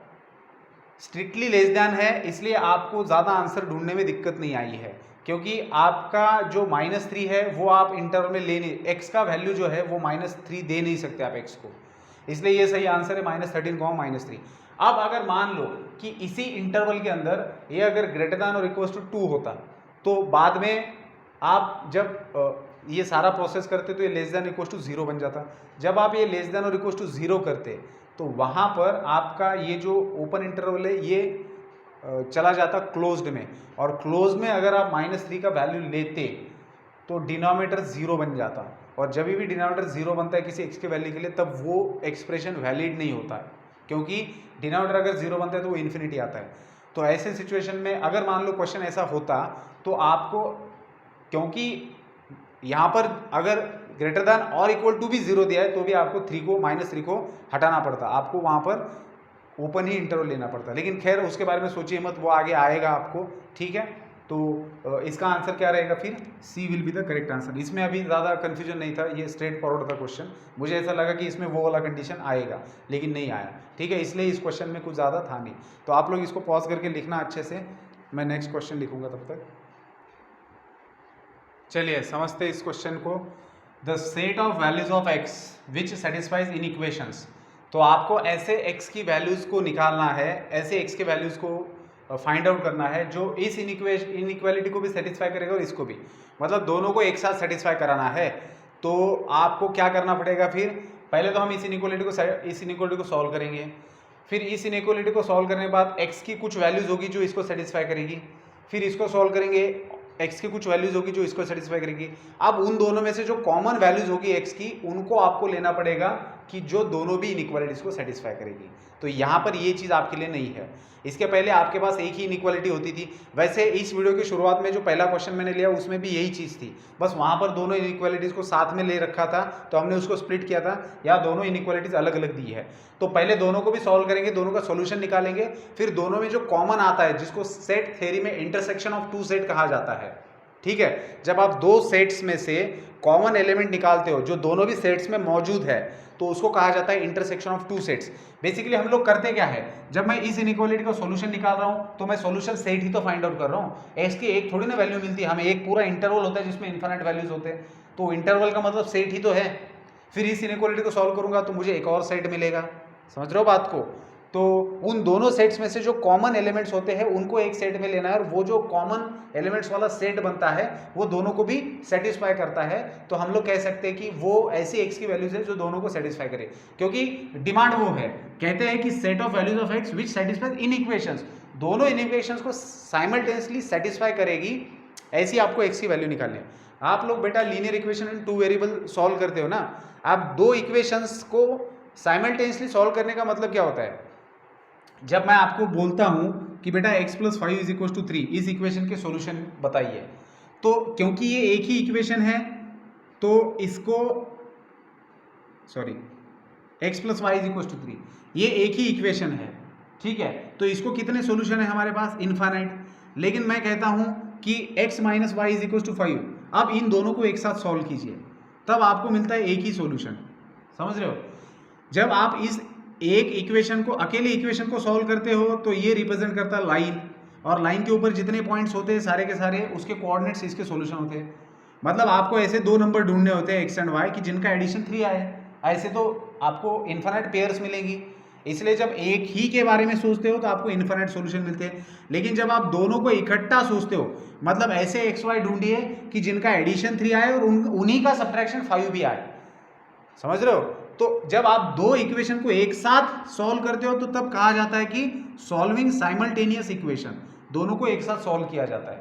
स्ट्रिक्टली लेस देन है, इसलिए आपको ज़्यादा आंसर ढूंढने में दिक्कत नहीं आई है, क्योंकि आपका जो -3 है वो आप इंटरवल में ले नहीं, एक्स का वैल्यू जो है वो -3 दे नहीं सकते आप एक्स को, इसलिए ये सही आंसर है -13, -3। अब अगर मान लो कि इसी इंटरवल के अंदर ये अगर ग्रेटर दैन और इक्वल टू 2 होता, तो बाद में आप जब ये सारा प्रोसेस करते तो ये लेस देन इक्वल टू 0 बन जाता। जब आप ये लेस देन और इक्वल टू 0 करते तो वहाँ पर आपका ये जो ओपन इंटरवल है ये चला जाता क्लोज्ड में, और क्लोज में अगर आप -3 का वैल्यू लेते तो डिनोमिनेटर 0 बन जाता, और जब भी डिनोमिनेटर 0 बनता है किसी x के वैल्यू के लिए तब वो एक्सप्रेशन वैलिड नहीं होता है, क्योंकि डिनोमिनेटर अगर 0 बनता है तो वो इन्फिनिटी आता है। तो ऐसे सिचुएशन में अगर मान लो क्वेश्चन ऐसा होता तो आपको, क्योंकि यहाँ पर अगर ग्रेटर दैन और इक्वल टू भी 0 दिया है तो भी आपको -3 को हटाना पड़ता, आपको वहाँ पर ओपन ही इंटरवल लेना पड़ता। लेकिन खैर उसके बारे में सोचिए मत, वो आगे आएगा आपको, ठीक है। तो इसका आंसर क्या रहेगा फिर, C will be the correct answer. इसमें अभी ज़्यादा कन्फ्यूजन नहीं था, ये स्ट्रेट फॉरवर्ड था क्वेश्चन। मुझे ऐसा लगा कि इसमें वो वाला कंडीशन आएगा लेकिन नहीं आया, ठीक है, इसलिए इस क्वेश्चन में कुछ ज़्यादा था नहीं। तो आप लोग इसको पॉज करके लिखना अच्छे से, मैं नेक्स्ट क्वेश्चन लिखूंगा तब तक। चलिए समझते इस क्वेश्चन को। The set of values of x which satisfies in equations. तो आपको ऐसे x की वैल्यूज़ को निकालना है, ऐसे x के वैल्यूज़ को फाइंड आउट करना है जो इस इनइक्वालिटी को भी सेटिस्फाई करेगा और इसको भी, मतलब दोनों को एक साथ सेटिस्फाई कराना है। तो आपको क्या करना पड़ेगा फिर, पहले तो हम इस इनइक्वालिटी को सॉल्व करेंगे, फिर इस इनइक्वालिटी को सॉल्व करने के बाद x की कुछ वैल्यूज़ होगी जो इसको सेटिस्फाई करेगी, फिर इसको सॉल्व करेंगे, x की कुछ वैल्यूज होगी जो इसको सेटिस्फाई करेगी। अब उन दोनों में से जो कॉमन वैल्यूज होगी x की, उनको आपको लेना पड़ेगा कि जो दोनों भी इनइक्वालिटीज को सेटिस्फाई करेगी। तो यहाँ पर ये चीज़ आपके लिए नहीं है, इसके पहले आपके पास एक ही इनइक्वालिटी होती थी। वैसे इस वीडियो की शुरुआत में जो पहला क्वेश्चन मैंने लिया उसमें भी यही चीज़ थी, बस वहाँ पर दोनों इनइक्वालिटीज को साथ में ले रखा था तो हमने उसको स्प्लिट किया था, या दोनों इनइक्वालिटीज अलग अलग दी है। तो पहले दोनों को भी सॉल्व करेंगे, दोनों का सॉल्यूशन निकालेंगे, फिर दोनों में जो कॉमन आता है जिसको सेट थ्योरी में इंटरसेक्शन ऑफ टू सेट कहा जाता है, ठीक है। जब आप दो सेट्स में से कॉमन एलिमेंट निकालते हो जो दोनों भी सेट्स में मौजूद है तो उसको कहा जाता है intersection of two sets. Basically हम लोग करते क्या है, जब मैं इस इनइक्वालिटी का सॉल्यूशन निकाल रहा हूं तो मैं सॉल्यूशन सेट ही तो फाइंड आउट कर रहा हूं। एक्स की एक थोड़ी ना वैल्यू मिलती है हमें, एक पूरा इंटरवल होता है जिसमें इन्फिनिट वैल्यूज होते हैं, तो इंटरवल का मतलब सेट ही तो है। फिर इस इनइक्वालिटी को सॉल्व करूंगा तो मुझे एक और सेट मिलेगा, समझ रहे हो बात को। तो उन दोनों सेट्स में से जो कॉमन एलिमेंट्स होते हैं उनको एक सेट में लेना है, और वो जो कॉमन एलिमेंट्स वाला सेट बनता है वो दोनों को भी सेटिस्फाई करता है। तो हम लोग कह सकते हैं कि वो ऐसी एक्स की वैल्यूज है जो दोनों को सेटिस्फाई करे, क्योंकि डिमांड वो है, कहते हैं कि set of values of x which satisfies in equations, दोनों इन इक्वेशंस को साइमल्टेनियसली सेटिस्फाई करेगी, ऐसी आपको एक्स की वैल्यू निकालनी है। आप लोग बेटा linear equation in two variable solve करते हो ना, आप दो इक्वेशंस को साइमल्टेनियसली सॉल्व करने का मतलब क्या होता है, जब मैं आपको बोलता हूं कि बेटा x + 5 = 3 इस इक्वेशन के सॉल्यूशन बताइए, तो क्योंकि ये एक ही इक्वेशन है तो इसको x + y = 3 ये एक ही इक्वेशन है, ठीक है। तो इसको कितने सॉल्यूशन है हमारे पास, इनफाइनाइट। लेकिन मैं कहता हूं कि x - y = 5, अब इन दोनों को एक साथ सॉल्व कीजिए तब आपको मिलता है एक ही सॉल्यूशन, समझ रहे हो। जब आप इस एक इक्वेशन को, अकेले इक्वेशन को सॉल्व करते हो तो ये रिप्रेजेंट करता है लाइन, और लाइन के ऊपर जितने पॉइंट्स होते हैं सारे के सारे उसके कोऑर्डिनेट्स इसके सॉल्यूशन होते हैं। मतलब आपको ऐसे दो नंबर ढूंढने होते हैं x एंड y कि जिनका एडिशन 3 आए, ऐसे तो आपको इन्फिनिट पेयर्स मिलेंगी, इसलिए जब एक ही के बारे में सोचते हो तो आपको इन्फिनिट सॉल्यूशन मिलते हैं। लेकिन जब आप दोनों को इकट्ठा सोचते हो, मतलब ऐसे एक्स वाई ढूंढिए कि जिनका एडिशन 3 आए और उन्हीं का सब्ट्रैक्शन 5 भी आए, समझ रहे हो। तो जब आप दो इक्वेशन को एक साथ सॉल्व करते हो तो तब कहा जाता है कि सॉल्विंग साइमल्टेनियस इक्वेशन, दोनों को एक साथ सॉल्व किया जाता है,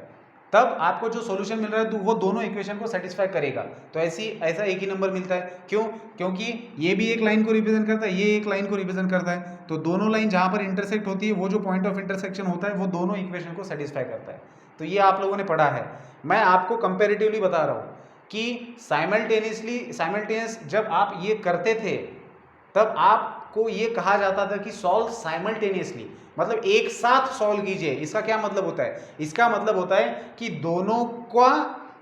तब आपको जो सॉल्यूशन मिल रहा है तो वो दोनों इक्वेशन को सेटिस्फाई करेगा। तो ऐसा एक ही नंबर मिलता है, क्यों, क्योंकि ये भी एक लाइन को रिप्रेजेंट करता है, ये एक लाइन को रिप्रेजेंट करता है, तो दोनों लाइन जहां पर इंटरसेक्ट होती है वो जो पॉइंट ऑफ इंटरसेक्शन होता है वो दोनों इक्वेशन को सेटिस्फाई करता है। तो ये आप लोगों ने पढ़ा है, मैं आपको कंपेरेटिवली बता रहा हूँ कि साइमल्टेनियस जब आप ये करते थे तब आपको ये कहा जाता था कि सॉल्व साइमल्टेनियसली, मतलब एक साथ सॉल्व कीजिए। इसका क्या मतलब होता है, इसका मतलब होता है कि दोनों का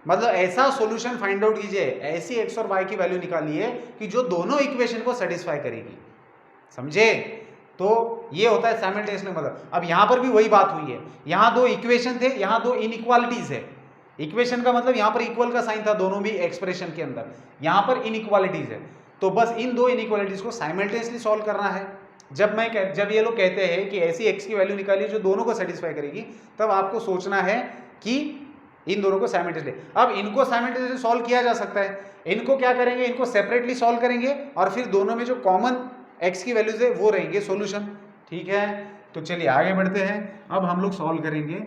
मतलब ऐसा सॉल्यूशन फाइंड आउट कीजिए, ऐसी एक्स और वाई की वैल्यू निकालिए कि जो दोनों इक्वेशन को सेटिस्फाई करेगी, समझे। तो ये होता है साइमल्टेनियसली मतलब। अब यहाँ पर भी वही बात हुई है, यहाँ दो इक्वेशन थे, यहाँ दो इनइक्वालिटीज है। इक्वेशन का मतलब यहाँ पर इक्वल का साइन था दोनों भी एक्सप्रेशन के अंदर, यहाँ पर इनइक्वालिटीज है। तो बस इन दो इनइक्वालिटीज को साइमल्टेनियसली सॉल्व करना है। जब ये लोग कहते हैं कि ऐसी एक्स की वैल्यू निकालिए जो दोनों को सेटिस्फाई करेगी, तब आपको सोचना है कि इन दोनों को साइमल्टेनियसली, अब इनको साइमल्टेनियसली सॉल्व किया जा सकता है। इनको क्या करेंगे, इनको सेपरेटली सॉल्व करेंगे और फिर दोनों में जो कॉमन एक्स की वैल्यूज है वो रहेंगे सॉल्यूशन। ठीक है, तो चलिए आगे बढ़ते हैं। अब हम लोग सॉल्व करेंगे।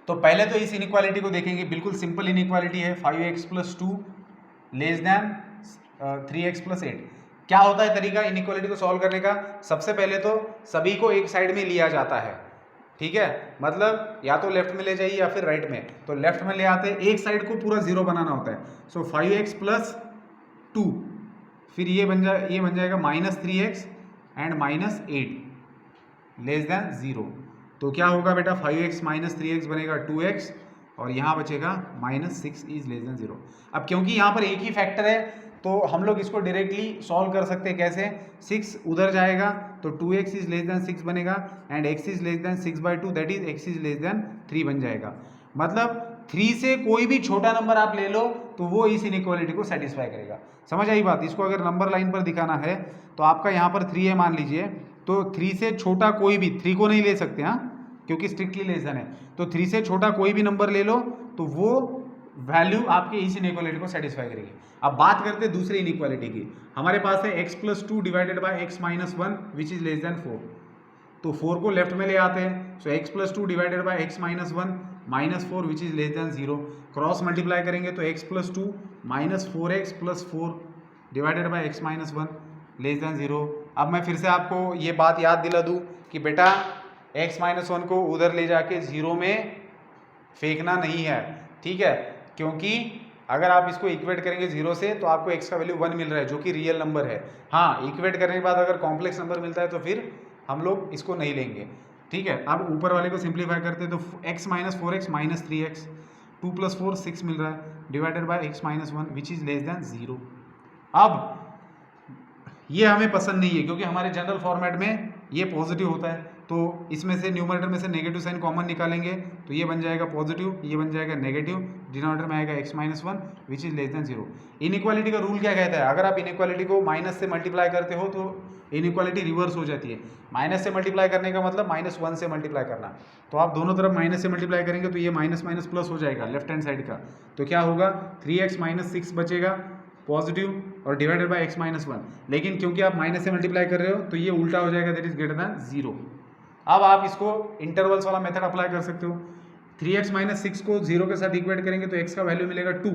तो पहले तो इस इनइक्वालिटी को देखेंगे, बिल्कुल सिंपल इनइक्वालिटी है, 5x + 2 लेस देन 3x + 8। क्या होता है तरीका इनइक्वालिटी को सॉल्व करने का? सबसे पहले तो सभी को एक साइड में लिया जाता है। ठीक है, मतलब या तो लेफ्ट में ले जाइए या फिर राइट में। तो लेफ्ट में ले आते हैं, एक साइड को पूरा जीरो बनाना होता है। सो 5x + 2, फिर ये बन जाएगा -3x एंड -8 लेस देन 0। तो क्या होगा बेटा, 5x - 3x बनेगा 2x और यहाँ बचेगा -6 इज लेस देन 0। अब क्योंकि यहाँ पर एक ही फैक्टर है तो हम लोग इसको डायरेक्टली सॉल्व कर सकते हैं। कैसे? 6 उधर जाएगा तो 2x इज लेस देन 6 बनेगा and x is less then 6/2 that is x is less then 3 बन जाएगा। मतलब 3 से कोई भी छोटा नंबर आप ले लो तो वो इस इनइक्वालिटी को सेटिस्फाई करेगा। समझ आई बात? इसको अगर नंबर लाइन पर दिखाना है तो आपका यहाँ पर 3 है मान लीजिए, तो 3 से छोटा कोई भी, 3 को नहीं ले सकते हाँ, क्योंकि स्ट्रिक्टली लेस देन है। तो 3 से छोटा कोई भी नंबर ले लो तो वो वैल्यू आपके इस इनइक्वालिटी को सेटिस्फाई करेगी। अब बात करते हैं दूसरी इनइक्वालिटी की। हमारे पास है x + 2 divided by x - 1 which is less then 4। तो 4 को लेफ्ट में ले आते हैं। सो x + 2 divided by x - 1 -4 which is less then 0। Cross multiply करेंगे तो x + 2 -4x + 4 divided by x - 1 less than 0। अब मैं फिर से आपको ये बात याद दिला दूँ कि बेटा x - 1 को उधर ले जाके 0 में फेंकना नहीं है। ठीक है, क्योंकि अगर आप इसको इक्वेट करेंगे 0 से तो आपको x का वैल्यू 1 मिल रहा है जो कि रियल नंबर है। हाँ, इक्वेट करने के बाद अगर कॉम्प्लेक्स नंबर मिलता है तो फिर हम लोग इसको नहीं लेंगे। ठीक है, अब ऊपर वाले को सिंप्लीफाई करते हैं तो x - 4x - 3x 2 + 4 6 मिल रहा है divided by x - 1 which is less then 0। अब ये हमें पसंद नहीं है क्योंकि हमारे जनरल फॉर्मेट में ये पॉजिटिव होता है, तो इसमें से न्यूमरेटर में से नेगेटिव साइन कॉमन निकालेंगे तो ये बन जाएगा पॉजिटिव, ये बन जाएगा नेगेटिव, डिनोमिनेटर में आएगा x - 1 which is less then 0। Inequality का रूल क्या कहता है? अगर आप इनइक्वालिटी को माइनस से मल्टीप्लाई करते हो तो इनइक्वालिटी रिवर्स हो जाती है। माइनस से मल्टीप्लाई करने का मतलब -1 से मल्टीप्लाई करना। तो आप दोनों तरफ माइनस से मल्टीप्लाई करेंगे तो ये माइनस माइनस प्लस हो जाएगा लेफ्ट हैंड साइड का। तो क्या होगा, 3x - 6 बचेगा पॉजिटिव और डिवाइडेड बाय x - 1। लेकिन क्योंकि आप माइनस से मल्टीप्लाई कर रहे हो तो ये उल्टा हो जाएगा, दैट इज ग्रेटर देन 0। अब आप इसको इंटरवल्स वाला मेथड अप्लाई कर सकते हो। 3x - 6 को 0 के साथ इक्वेट करेंगे तो x का वैल्यू मिलेगा 2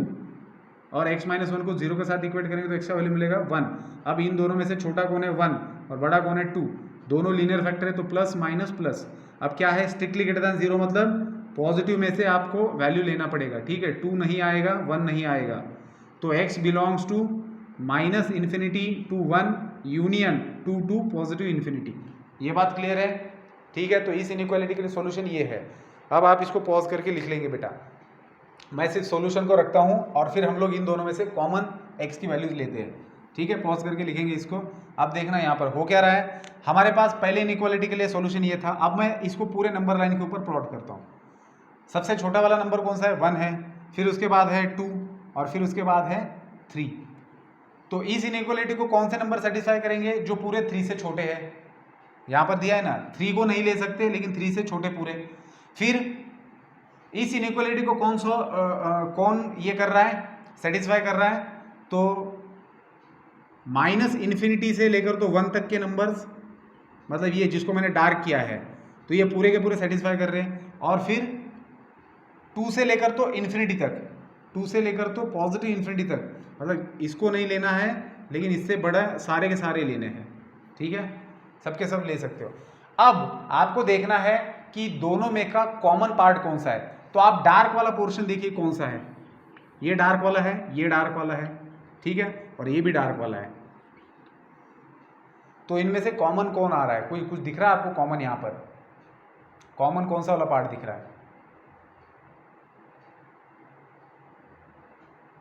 और x - 1 को 0 के साथ इक्वेट करेंगे तो x का वैल्यू मिलेगा 1। अब इन दोनों में से छोटा कौन है? 1 और बड़ा कौन है? 2। दोनों लीनियर फैक्टर है तो प्लस माइनस प्लस। अब क्या है, स्ट्रिक्टली ग्रेटर देन 0 मतलब पॉजिटिव में से आपको वैल्यू लेना पड़ेगा। ठीक है, 2 नहीं आएगा, 1 नहीं आएगा, तो x belongs to -∞ to 1 union 2 to +∞। ये बात क्लियर है? ठीक है, तो इस इनइक्वालिटी के लिए सॉल्यूशन ये है। अब आप इसको पॉज करके लिख लेंगे बेटा। मैं सिर्फ सॉल्यूशन को रखता हूँ और फिर हम लोग इन दोनों में से कॉमन x की वैल्यूज लेते हैं। ठीक है, पॉज करके लिखेंगे इसको। अब देखना यहाँ पर हो क्या रहा है। हमारे पास पहले इनइक्वालिटी के लिए सॉल्यूशन ये था। अब मैं इसको पूरे नंबर लाइन के ऊपर प्लॉट करता हूँ। सबसे छोटा वाला नंबर कौन सा है? 1 है, फिर उसके बाद है 2 और फिर उसके बाद है 3। तो इस इनइक्वालिटी को कौन से नंबर सेटिस्फाई करेंगे? जो पूरे 3 से छोटे हैं। यहाँ पर दिया है ना, 3 को नहीं ले सकते लेकिन 3 से छोटे पूरे। फिर इस इनइक्वालिटी को कौन ये कर रहा है, सेटिस्फाई कर रहा है? तो -∞ से लेकर तो 1 तक के नंबर्स, मतलब ये जिसको मैंने डार्क किया है, तो ये पूरे के पूरे सेटिस्फाई कर रहे हैं। और फिर 2 से लेकर तो इन्फिनिटी तक, 2 से लेकर तो पॉजिटिव इन्फिनिटी तक, मतलब इसको नहीं लेना है लेकिन इससे बड़ा सारे के सारे लेने हैं। ठीक है, सबके सब ले सकते हो। अब आपको देखना है कि दोनों में का कॉमन पार्ट कौन सा है। तो आप डार्क वाला पोर्शन देखिए कौन सा है। ये डार्क वाला है, ये डार्क वाला है, ठीक है, और ये भी डार्क वाला है। तो इनमें से कॉमन कौन आ रहा है? कोई कुछ दिख रहा है आपको कॉमन? यहाँ पर कॉमन कौन सा वाला पार्ट दिख रहा है?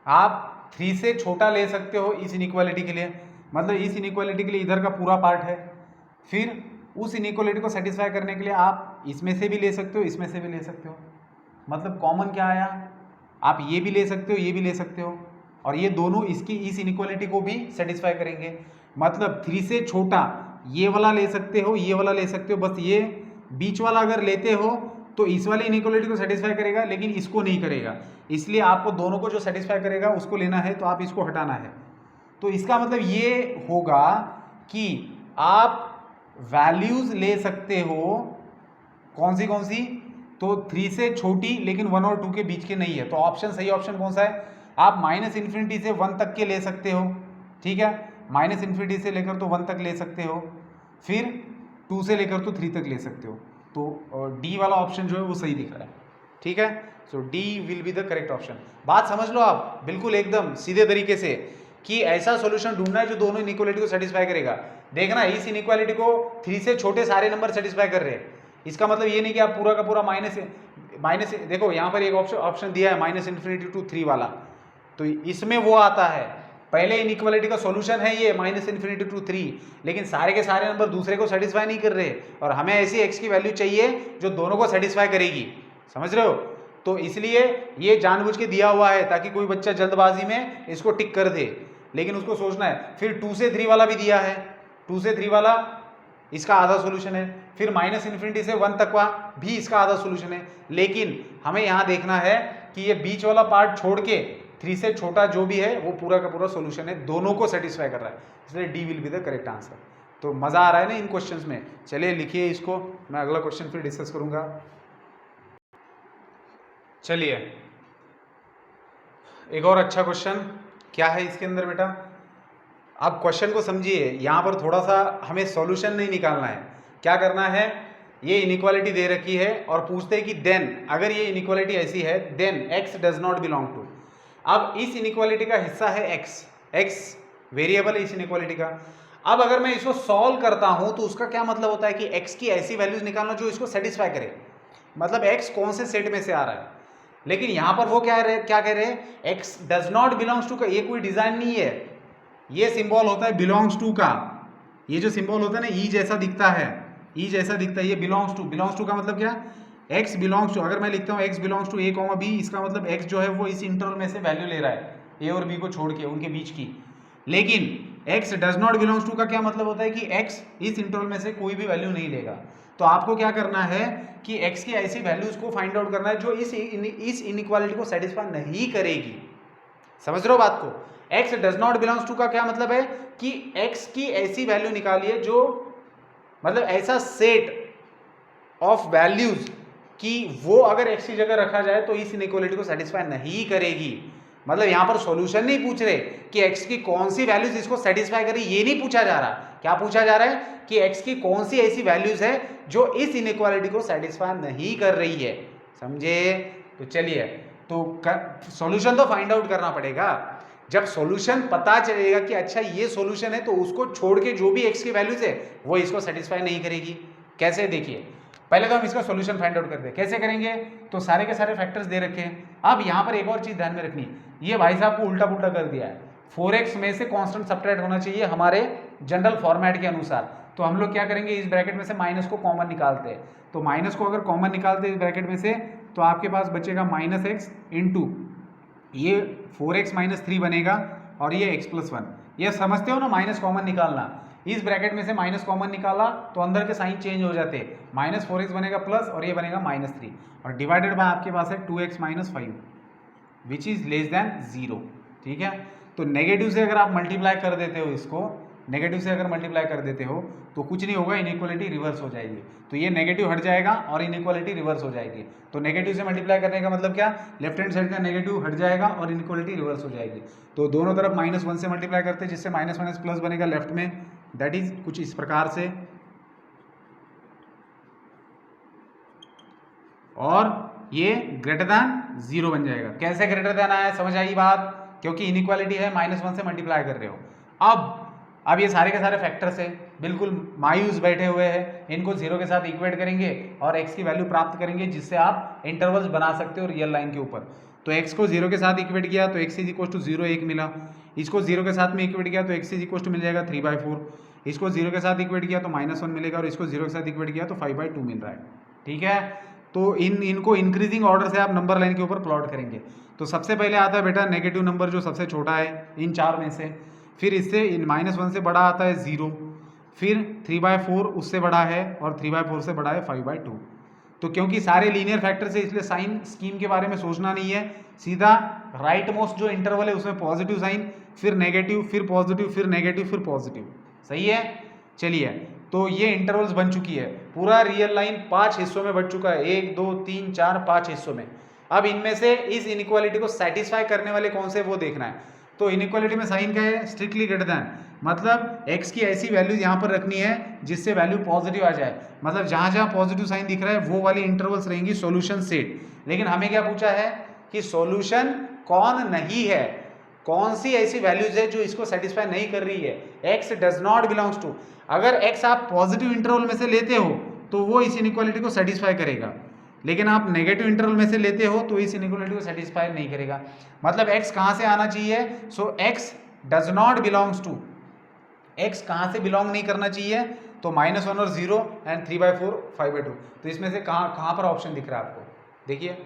आप 3 से छोटा ले सकते हो इस इनइक्वालिटी के लिए, मतलब इस इनइक्वालिटी के लिए इधर का पूरा पार्ट है फिर उस इनइक्वालिटी को सेटिस्फाई करने के लिए आप इसमें से भी ले सकते हो, इसमें से भी ले सकते हो। मतलब कॉमन क्या आया, आप ये भी ले सकते हो, ये भी ले सकते हो, और ये दोनों इसकी इस इनइक्वालिटी को भी सेटिस्फाई करेंगे। मतलब 3 से छोटा ये वाला ले सकते हो, ये वाला ले सकते हो, बस ये बीच वाला अगर लेते हो तो इस वाली इनइक्वालिटी को सेटिस्फाई करेगा, लेकिन इसको नहीं करेगा। इसलिए आपको दोनों को जो सेटिस्फाई करेगा उसको लेना है, तो आप इसको हटाना है। तो इसका मतलब ये होगा कि आप वैल्यूज ले सकते हो, कौन सी, तो 3 से छोटी लेकिन 1 और 2 के बीच के नहीं है। तो ऑप्शन सही ऑप्शन कौन सा है, आप -∞ से 1 तक के ले सकते हो, ठीक है, -∞ से लेकर तो 1 तक ले सकते हो, फिर 2 से लेकर तो 3 तक ले सकते हो। तो डी वाला ऑप्शन जो है वो सही दिख रहा है, ठीक है। So D will be the correct option. बात समझ लो आप बिल्कुल एकदम सीधे तरीके से, कि ऐसा सॉल्यूशन ढूंढना है जो दोनों इनइक्वालिटी को सेटिस्फाई करेगा। देखना इस इनइक्वालिटी को 3 से छोटे सारे नंबर सेटिस्फाई कर रहे हैं, इसका मतलब ये नहीं कि आप पूरा का पूरा माइनस, देखो यहाँ पर एक ऑप्शन दिया है -∞ to 3 वाला, तो इसमें वो आता है। पहले इनइक्वालिटी का सॉल्यूशन है ये -∞ to 3, लेकिन सारे के सारे नंबर दूसरे को सेटिस्फाई नहीं कर रहे, और हमें ऐसी एक्स की वैल्यू चाहिए जो दोनों को सेटिस्फाई करेगी, समझ रहे हो। तो इसलिए ये जानबूझ के दिया हुआ है ताकि कोई बच्चा जल्दबाजी में इसको टिक कर दे, लेकिन उसको सोचना है। फिर 2 से 3 वाला भी दिया है, 2 से 3 वाला इसका आधा सॉल्यूशन है, फिर -∞ से 1 तक का भी इसका आधा सॉल्यूशन है, लेकिन हमें यहाँ देखना है कि ये बीच वाला पार्ट छोड़ के 3 से छोटा जो भी है वो पूरा का पूरा सॉल्यूशन है, दोनों को सेटिस्फाई कर रहा है, इसलिए D will be the correct answer. तो मज़ा आ रहा है ना इन क्वेश्चंस में। चलिए लिखिए इसको, मैं अगला क्वेश्चन फिर डिस्कस करूँगा। चलिए एक और अच्छा क्वेश्चन क्या है इसके अंदर बेटा, आप क्वेश्चन को समझिए। यहाँ पर थोड़ा सा हमें सॉल्यूशन नहीं निकालना है, क्या करना है, ये इनइक्वालिटी दे रखी है और पूछते हैं कि देन, अगर ये इनइक्वालिटी ऐसी है then x does not belong to. अब इस इनइक्वालिटी का हिस्सा है x वेरिएबल है इस इनइक्वालिटी का। अब अगर मैं इसको सॉल्व करता हूं तो उसका क्या मतलब होता है कि x की ऐसी वैल्यूज निकालना जो इसको सेटिस्फाई करे, मतलब x कौन से सेट में से आ रहा है। लेकिन यहां पर वो क्या कह रहे हैं, x does not belongs to का ये कोई डिजाइन नहीं है, ये सिंबल होता है बिलोंग्स टू का। ये जो सिंबल होता है ना ई जैसा दिखता है, ई जैसा दिखता है, ये बिलोंग्स टू का मतलब क्या, x बिलोंग्स टू। अगर मैं लिखता हूँ x belongs to a, b, इसका मतलब x जो है वो इस इंटरवल में से वैल्यू ले रहा है, a और b को छोड़ के उनके बीच की। लेकिन x does not belongs to का क्या मतलब होता है कि x इस इंटरवल में से कोई भी वैल्यू नहीं लेगा। तो आपको क्या करना है कि x की ऐसी वैल्यूज को फाइंड आउट करना है जो इस इनइक्वालिटी को सेटिस्फाई नहीं करेगी। समझ रहे हो बात को। x does not belongs to का क्या मतलब है कि x की ऐसी वैल्यू निकालिए जो, मतलब ऐसा सेट ऑफ वैल्यूज कि वो अगर x की जगह रखा जाए तो इस इनइक्वालिटी को सेटिस्फाई नहीं करेगी। मतलब यहां पर सॉल्यूशन नहीं पूछ रहे कि x की कौन सी वैल्यूज इसको सेटिस्फाई करे, ये नहीं पूछा जा रहा। क्या पूछा जा रहा है कि x की कौन सी ऐसी वैल्यूज है जो इस इनइक्वालिटी को सेटिस्फाई नहीं कर रही है, समझे। तो चलिए, तो सॉल्यूशन तो फाइंड आउट करना पड़ेगा। जब सॉल्यूशन पता चलेगा कि अच्छा ये सॉल्यूशन है, तो उसको छोड़ के जो भी x की वैल्यूज है वो इसको सेटिस्फाई नहीं करेगी। कैसे, देखिए पहले तो हम इसका सॉल्यूशन फाइंड आउट करते हैं। कैसे करेंगे, तो सारे के सारे फैक्टर्स दे रखे हैं। अब यहाँ पर एक और चीज ध्यान में रखनी, ये भाई साहब को उल्टा पुल्टा कर दिया है। 4x में से कांस्टेंट सब्ट्रैक्ट होना चाहिए हमारे जनरल फॉर्मेट के अनुसार। तो हम लोग क्या करेंगे, इस ब्रैकेट में से माइनस को कॉमन निकालते हैं। तो माइनस को अगर कॉमन निकालते हैं इस ब्रैकेट में से, तो आपके पास बचेगा -x इंटू ये 4x - 3 बनेगा और ये x + 1। ये समझते हो ना, माइनस कॉमन निकालना। इस ब्रैकेट में से माइनस कॉमन निकाला तो अंदर के साइन चेंज हो जाते हैं, -4x बनेगा प्लस और ये बनेगा -3 और डिवाइडेड बाय आपके पास है 2x - 5 which is less then 0। ठीक है, तो नेगेटिव से अगर आप मल्टीप्लाई कर देते हो इसको, नेगेटिव से अगर मल्टीप्लाई कर देते हो तो कुछ नहीं होगा, इनइक्वालिटी रिवर्स हो जाएगी। तो ये नेगेटिव हट जाएगा और इनइक्वालिटी रिवर्स हो जाएगी। तो नेगेटिव से मल्टीप्लाई करने का मतलब क्या, लेफ्ट हैंड साइड का नेगेटिव हट जाएगा और इनइक्वालिटी रिवर्स हो जाएगी। तो दोनों तरफ -1 से मल्टीप्लाई करते हैं, जिससे -1 प्लस बनेगा लेफ्ट में, दैट इज कुछ इस प्रकार से। और ये ग्रेटर देन 0 बन जाएगा। कैसे ग्रेटर देन आया, समझ आई बात, क्योंकि इनइक्वालिटी है, -1 से मल्टीप्लाई कर रहे हो। अब ये सारे के सारे फैक्टर्स हैं, बिल्कुल मायूस बैठे हुए हैं, इनको 0 के साथ इक्वेट करेंगे और x की वैल्यू प्राप्त करेंगे, जिससे आप इंटरवल्स बना सकते हो रियल लाइन के ऊपर। तो x को 0 के साथ इक्वेट किया तो x = 0 1 मिला, इसको 0 के साथ में इक्वेट किया तो x इज इक्वल टू मिल जाएगा 3/4, इसको 0 के साथ इक्वेट किया तो -1 मिलेगा, और इसको 0 के साथ इक्वेट किया तो 5/2 मिल रहा है। ठीक है, तो इनको इंक्रीजिंग ऑर्डर से आप नंबर लाइन के ऊपर प्लॉट करेंगे। तो सबसे पहले आता है बेटा नेगेटिव नंबर जो सबसे छोटा है इन चार में से, फिर इससे -1 से बड़ा आता है 0, फिर 3/4 उससे बड़ा है, और 3/4 से बड़ा है 5/2। तो क्योंकि सारे लीनियर फैक्टर से इसलिए साइन स्कीम के बारे में सोचना नहीं है, सीधा राइट मोस्ट जो इंटरवल है उसमें पॉजिटिव साइन, फिर नेगेटिव, फिर पॉजिटिव, फिर नेगेटिव, फिर पॉजिटिव। सही है, चलिए तो ये इंटरवल्स बन चुकी है। पूरा रियल लाइन 5 हिस्सों में बट चुका है, 1 2 3 4 5 हिस्सों में। अब इनमें से इस इनइक्वालिटी को सेटिस्फाई करने वाले कौन से वो देखना है। तो इनइक्वालिटी में साइन क्या है, स्ट्रिक्टली ग्रेटर देन, मतलब x की ऐसी वैल्यूज यहाँ पर रखनी है जिससे वैल्यू पॉजिटिव आ जाए, मतलब जहां जहां पॉजिटिव साइन दिख रहा है वो वाली इंटरवल्स रहेंगी सॉल्यूशन सेट। लेकिन हमें क्या पूछा है कि सॉल्यूशन कौन नहीं है, कौन सी ऐसी वैल्यूज है जो इसको सेटिस्फाई नहीं कर रही है। x does not belongs to, अगर x आप पॉजिटिव इंटरवल में से लेते हो तो वो इस इनइक्वालिटी को सेटिस्फाई करेगा, लेकिन आप नेगेटिव इंटरवल में से लेते हो तो इस इनइक्वालिटी को सेटिस्फाई नहीं करेगा। मतलब x कहां से आना चाहिए, so x does not belongs to, x कहां से बिलोंग नहीं करना चाहिए, तो -1 और 0 एंड 3/4 5/2। तो इसमें से कहां पर ऑप्शन दिख रहा है आपको, देखिए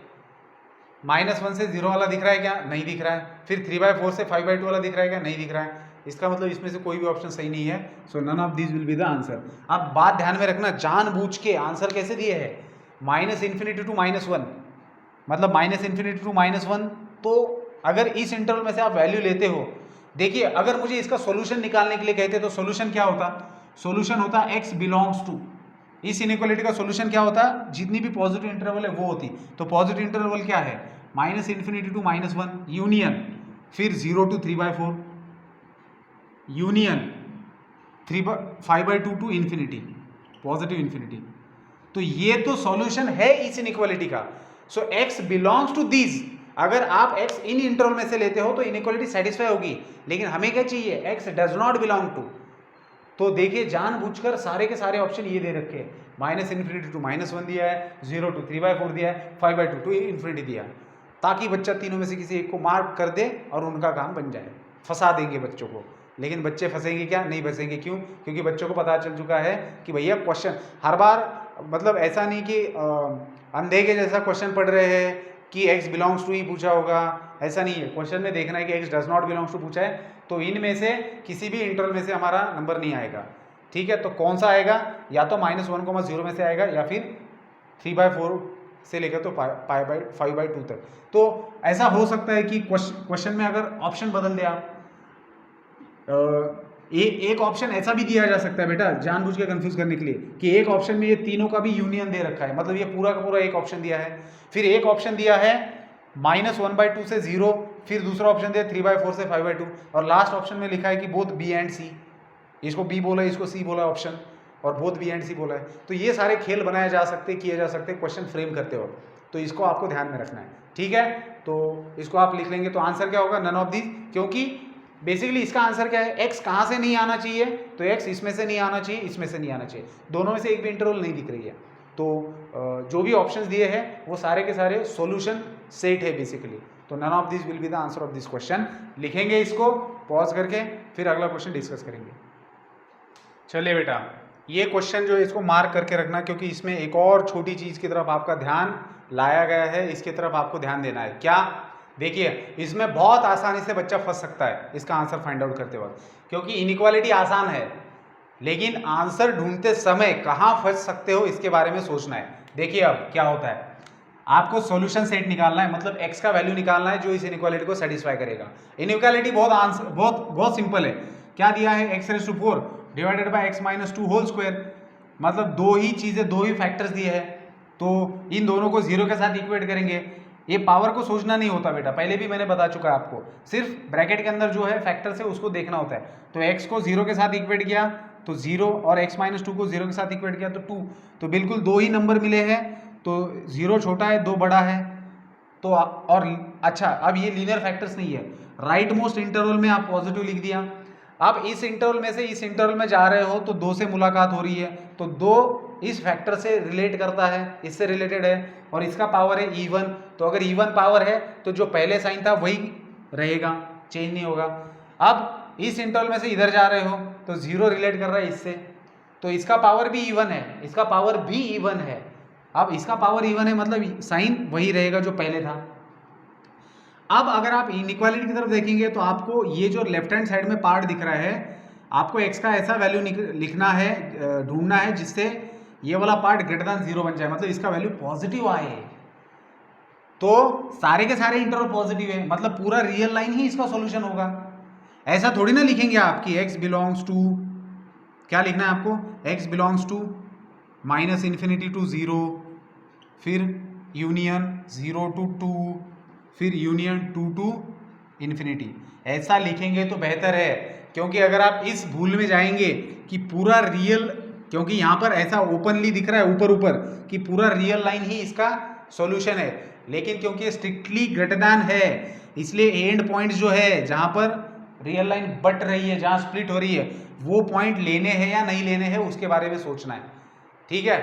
-1 से 0 वाला दिख रहा है क्या, नहीं दिख रहा है, फिर 3/4 से 5/2 वाला दिख रहा है क्या, नहीं दिख रहा है। इसका मतलब इसमें से कोई भी ऑप्शन सही नहीं है, so none of this will be the answer. अब बात ध्यान में रखना, जानबूझ के आंसर कैसे दिए है, -∞ टू -1, मतलब -∞ टू -1। तो अगर इस इंटरवल में से आप वैल्यू लेते हो, देखिए अगर मुझे इसका सॉल्यूशन निकालने के लिए कहते तो सॉल्यूशन क्या होता, सॉल्यूशन होता x बिलोंग्स टू, इस इनइक्वालिटी का सॉल्यूशन क्या होता, जितनी भी पॉजिटिव इंटरवल है वो होती। तो पॉजिटिव इंटरवल क्या है, -∞ टू -1 यूनियन, फिर 0 to 3/4 union, 5/2 to infinity, positive infinity. तो ये तो सॉल्यूशन है इस इनइक्वालिटी का। So x belongs to this, अगर आप x इन इंटरवल में से लेते हो तो इनइक्वालिटी सेटिस्फाई होगी, लेकिन हमें क्या चाहिए, x does not belong to. तो देखिए जानबूझकर सारे के सारे ऑप्शन ये दे रखे हैं, -∞ टू -1 दिया है, 0 टू 3/4 दिया है, 5/2 टू इन्फिनिटी दिया है, ताकि बच्चा तीनों में से किसी एक को मार्क कर दे और उनका काम बन जाए। फंसा देंगे बच्चों को, लेकिन बच्चे फंसेंगे क्या, नहीं फंसेंगे। क्यों, क्योंकि बच्चों को पता चल चुका है कि भैया क्वेश्चन हर बार, मतलब ऐसा नहीं कि अंधे के जैसा क्वेश्चन पढ़ रहे हैं कि x बिलोंग्स टू ही पूछा होगा, ऐसा नहीं है। क्वेश्चन में देखना है कि x does not belongs to पूछा है, तो इनमें से किसी भी इंटरवल में से हमारा नंबर नहीं आएगा। ठीक है, तो कौन सा आएगा, या तो -1,0 में से आएगा, या फिर 3/4 से लेकर तो 5/2 तक। तो ऐसा हो सकता है कि क्वेश्चन में अगर ऑप्शन बदल दे आप, एक ऑप्शन ऐसा भी दिया जा सकता है बेटा, जानबूझ के कंफ्यूज करने के लिए, कि एक ऑप्शन में ये तीनों का भी यूनियन दे रखा है, मतलब ये पूरा का पूरा एक ऑप्शन दिया है, फिर एक ऑप्शन दिया है -1/2 से 0, फिर दूसरा ऑप्शन दिया 3/4 से 5/2, और लास्ट ऑप्शन में लिखा है कि बोथ बी एंड सी, इसको बी बोला है, इसको सी बोला है ऑप्शन, और बोथ बी एंड सी बोला है। तो ये सारे खेल बनाए जा सकते, किए जा सकते क्वेश्चन फ्रेम करते वक्त, तो इसको आपको ध्यान में रखना है। ठीक है, तो इसको आप लिख लेंगे, तो आंसर क्या होगा, नन ऑफ दिस। क्योंकि बेसिकली इसका आंसर क्या है, x कहाँ से नहीं आना चाहिए, तो x इसमें से नहीं आना चाहिए, इसमें से नहीं आना चाहिए, दोनों में से एक भी इंटरवल नहीं दिख रही है। तो जो भी ऑप्शंस दिए हैं वो सारे के सारे सॉल्यूशन सेट है बेसिकली। तो none of this will be the answer of this question. लिखेंगे इसको पॉज करके, फिर अगला क्वेश्चन डिस्कस करेंगे। चलिए बेटा, ये क्वेश्चन जो है इसको मार्क करके रखना, क्योंकि इसमें एक और छोटी चीज़ की तरफ आपका ध्यान लाया गया है, इसकी तरफ आपको ध्यान देना है। क्या, देखिए इसमें बहुत आसानी से बच्चा फंस सकता है इसका आंसर फाइंड आउट करते वक्त, क्योंकि इनइक्वालिटी आसान है, लेकिन आंसर ढूंढते समय कहाँ फंस सकते हो इसके बारे में सोचना है। देखिए अब क्या होता है, आपको सॉल्यूशन सेट निकालना है, मतलब x का वैल्यू निकालना है जो इस इनइक्वालिटी को सेटिस्फाई करेगा। इनइक्वालिटी बहुत सिंपल है। क्या दिया है, x⁴ divided by x-2 whole square, मतलब दो ही चीज़ें, दो ही फैक्टर्स दिए हैं, तो इन दोनों को 0 के साथ इक्वेट करेंगे। ये पावर को सोचना नहीं होता बेटा, पहले भी मैंने बता चुका है आपको, सिर्फ ब्रैकेट के अंदर जो है फैक्टर्स है उसको देखना होता है। तो x को 0 के साथ इक्वेट किया तो 0, और x-2 को 0 के साथ इक्वेट किया तो 2, तो बिल्कुल दो ही नंबर मिले हैं, तो 0 छोटा है, 2 बड़ा है। तो और अच्छा, अब ये लीनियर फैक्टर्स नहीं है, राइट मोस्ट इंटरवल में आप पॉजिटिव लिख दिया। अब इस इंटरवल में से इस इंटरवल में जा रहे हो तो 2 से मुलाकात हो रही है, तो 2 इस फैक्टर से रिलेट करता है, इससे रिलेटेड है, और इसका पावर है E1। तो अगर E1 पावर है तो जो पहले साइन था वही रहेगा, चेंज नहीं होगा। अब इस इंटरवल में से इधर जा रहे हो तो 0 रिलेट कर रहा है इससे, तो इसका पावर भी इवन है, इसका पावर भी इवन है। अब इसका पावर इवन है मतलब साइन वही रहेगा जो पहले था। अब अगर आप इनइक्वालिटी की तरफ देखेंगे तो आपको ये जो लेफ्ट हैंड साइड में पार्ट दिख रहा है, आपको x का ऐसा वैल्यू लिखना है, ढूंढना है जिससे ये वाला पार्ट ग्रेटर देन 0 बन जाए, मतलब इसका वैल्यू पॉजिटिव आए। तो सारे के सारे इंटरवल पॉजिटिव है, मतलब पूरा रियल लाइन ही इसका सॉल्यूशन होगा। ऐसा थोड़ी ना लिखेंगे आपकी x बिलोंग्स टू, क्या लिखना है आपको, x बिलोंग्स टू -∞ टू 0, फिर यूनियन 0 टू 2, फिर यूनियन 2 टू इन्फिनिटी। ऐसा लिखेंगे तो बेहतर है, क्योंकि अगर आप इस भूल में जाएंगे कि पूरा रियल, क्योंकि यहाँ पर ऐसा ओपनली दिख रहा है ऊपर ऊपर कि पूरा रियल लाइन ही इसका सॉल्यूशन है, लेकिन क्योंकि स्ट्रिक्टली ग्रेटर देन है इसलिए एंड पॉइंट जो है जहाँ पर रियल लाइन बट रही है, जहाँ स्प्लिट हो रही है, वो पॉइंट लेने हैं या नहीं लेने हैं उसके बारे में सोचना है। ठीक है,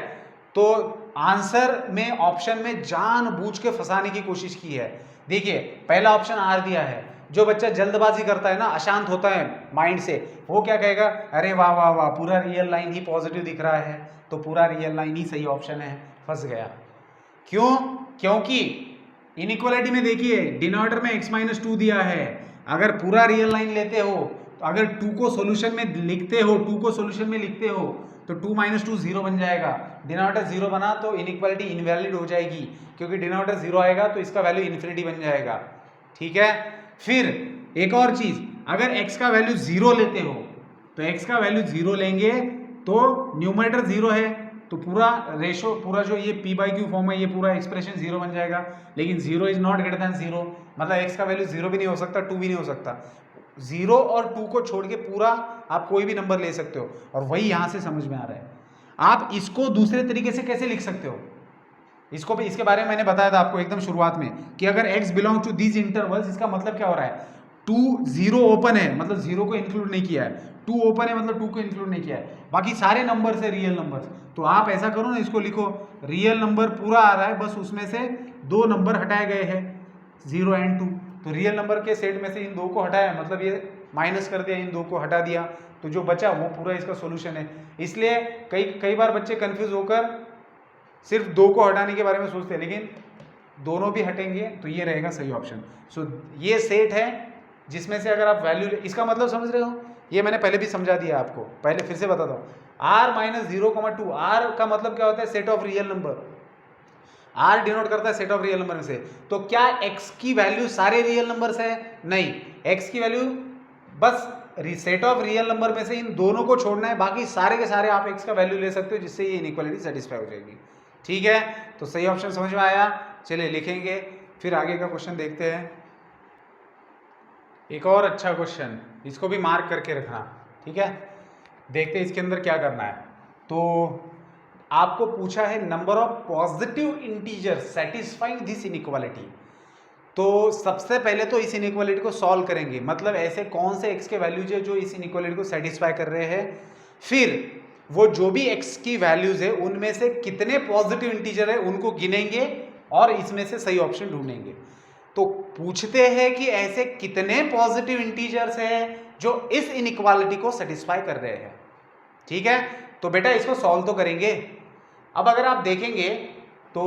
तो आंसर में ऑप्शन में जानबूझ के फंसाने की कोशिश की है। देखिए पहला ऑप्शन आर दिया है, जो बच्चा जल्दबाजी करता है ना, अशांत होता है माइंड से, वो क्या कहेगा, अरे वाह वाह वाह पूरा रियल लाइन ही पॉजिटिव दिख रहा है, तो पूरा रियल लाइन ही सही ऑप्शन है, फंस गया। क्यों? क्योंकि इनइक्वालिटी में देखिए डिनोमिनेटर में x-2 दिया है, अगर पूरा रियल लाइन लेते हो तो अगर 2 को सॉल्यूशन में लिखते हो, 2 को सॉल्यूशन में लिखते हो तो 2 - 2 0 बन जाएगा, डिनोमिनेटर 0 बना तो इनइक्वालिटी इनवैलिड हो जाएगी, क्योंकि डिनोमिनेटर 0 आएगा तो इसका वैल्यू इन्फिनिटी बन जाएगा। ठीक है, फिर एक और चीज, अगर x का वैल्यू 0 लेते हो तो x का वैल्यू 0 लेंगे तो न्यूमरेटर 0 है तो पूरा रेशो, पूरा जो ये p/q फॉर्म है, ये पूरा एक्सप्रेशन 0 बन जाएगा, लेकिन 0 इज नॉट ग्रेटर देन 0, मतलब x का वैल्यू 0 भी नहीं हो सकता, 2 भी नहीं हो सकता। 0 और 2 को छोड़ के पूरा आप कोई भी नंबर ले सकते हो, और वही यहां से समझ में आ रहा है। आप इसको दूसरे तरीके से कैसे लिख सकते हो, इसको भी, इसके बारे में मैंने बताया था आपको एकदम शुरुआत में कि अगर x belong to these intervals, इसका मतलब क्या हो रहा है, 2 0 ओपन है मतलब 0 को इंक्लूड नहीं किया है, 2 ओपन है मतलब 2 को इंक्लूड नहीं किया है, बाकी सारे नंबर से रियल नंबर। तो आप ऐसा करो ना, इसको लिखो रियल नंबर पूरा आ रहा है, बस उसमें से 2 नंबर हटाए गए हैं 0 एंड 2, तो रियल नंबर के सेट में से इन 2 को हटाया, मतलब ये माइनस कर दिया, इन 2 को हटा दिया, तो जो बचा वो पूरा इसका सोल्यूशन है। इसलिए कई बार बच्चे कंफ्यूज होकर सिर्फ 2 को हटाने के बारे में सोचते हैं, लेकिन दोनों भी हटेंगे तो ये रहेगा सही ऑप्शन। सो ये सेट है जिसमें से अगर आप वैल्यू, इसका मतलब समझ रहे हो, ये मैंने पहले भी समझा दिया आपको, पहले फिर से बताता हूँ। r - 0,2, r का मतलब क्या होता है, set of real number, r denote करता है सेट ऑफ रियल नंबर में से। तो क्या x की वैल्यू सारे रियल नंबर है? नहीं, x की वैल्यू बस सेट ऑफ रियल नंबर में से इन दोनों को छोड़ना है, बाकी सारे के सारे आप x का वैल्यू ले सकते हो, जिससे ये इनइक्वालिटी सेटिस्फाई हो जाएगी। ठीक है, तो सही ऑप्शन समझ में आया। चलिए लिखेंगे, फिर आगे का क्वेश्चन देखते हैं। एक और अच्छा क्वेश्चन, इसको भी मार्क करके रखना। ठीक है, देखते हैं इसके अंदर क्या करना है। तो आपको पूछा है number of positive integer satisfying this inequality. तो सबसे पहले तो इस इनइक्वालिटी को सॉल्व करेंगे, मतलब ऐसे कौन से x के वैल्यूज है जो इस इनइक्वालिटी को सेटिस्फाई कर रहे हैं, फिर वो जो भी x की वैल्यूज है उनमें से कितने पॉजिटिव इंटीजर है उनको गिनेंगे और इसमें से सही ऑप्शन ढूंढेंगे। तो पूछते हैं कि ऐसे कितने पॉजिटिव इंटीजर्स हैं जो इस इनइक्वालिटी को सेटिस्फाई कर रहे हैं। ठीक है, तो बेटा इसको सॉल्व तो करेंगे। अब अगर आप देखेंगे तो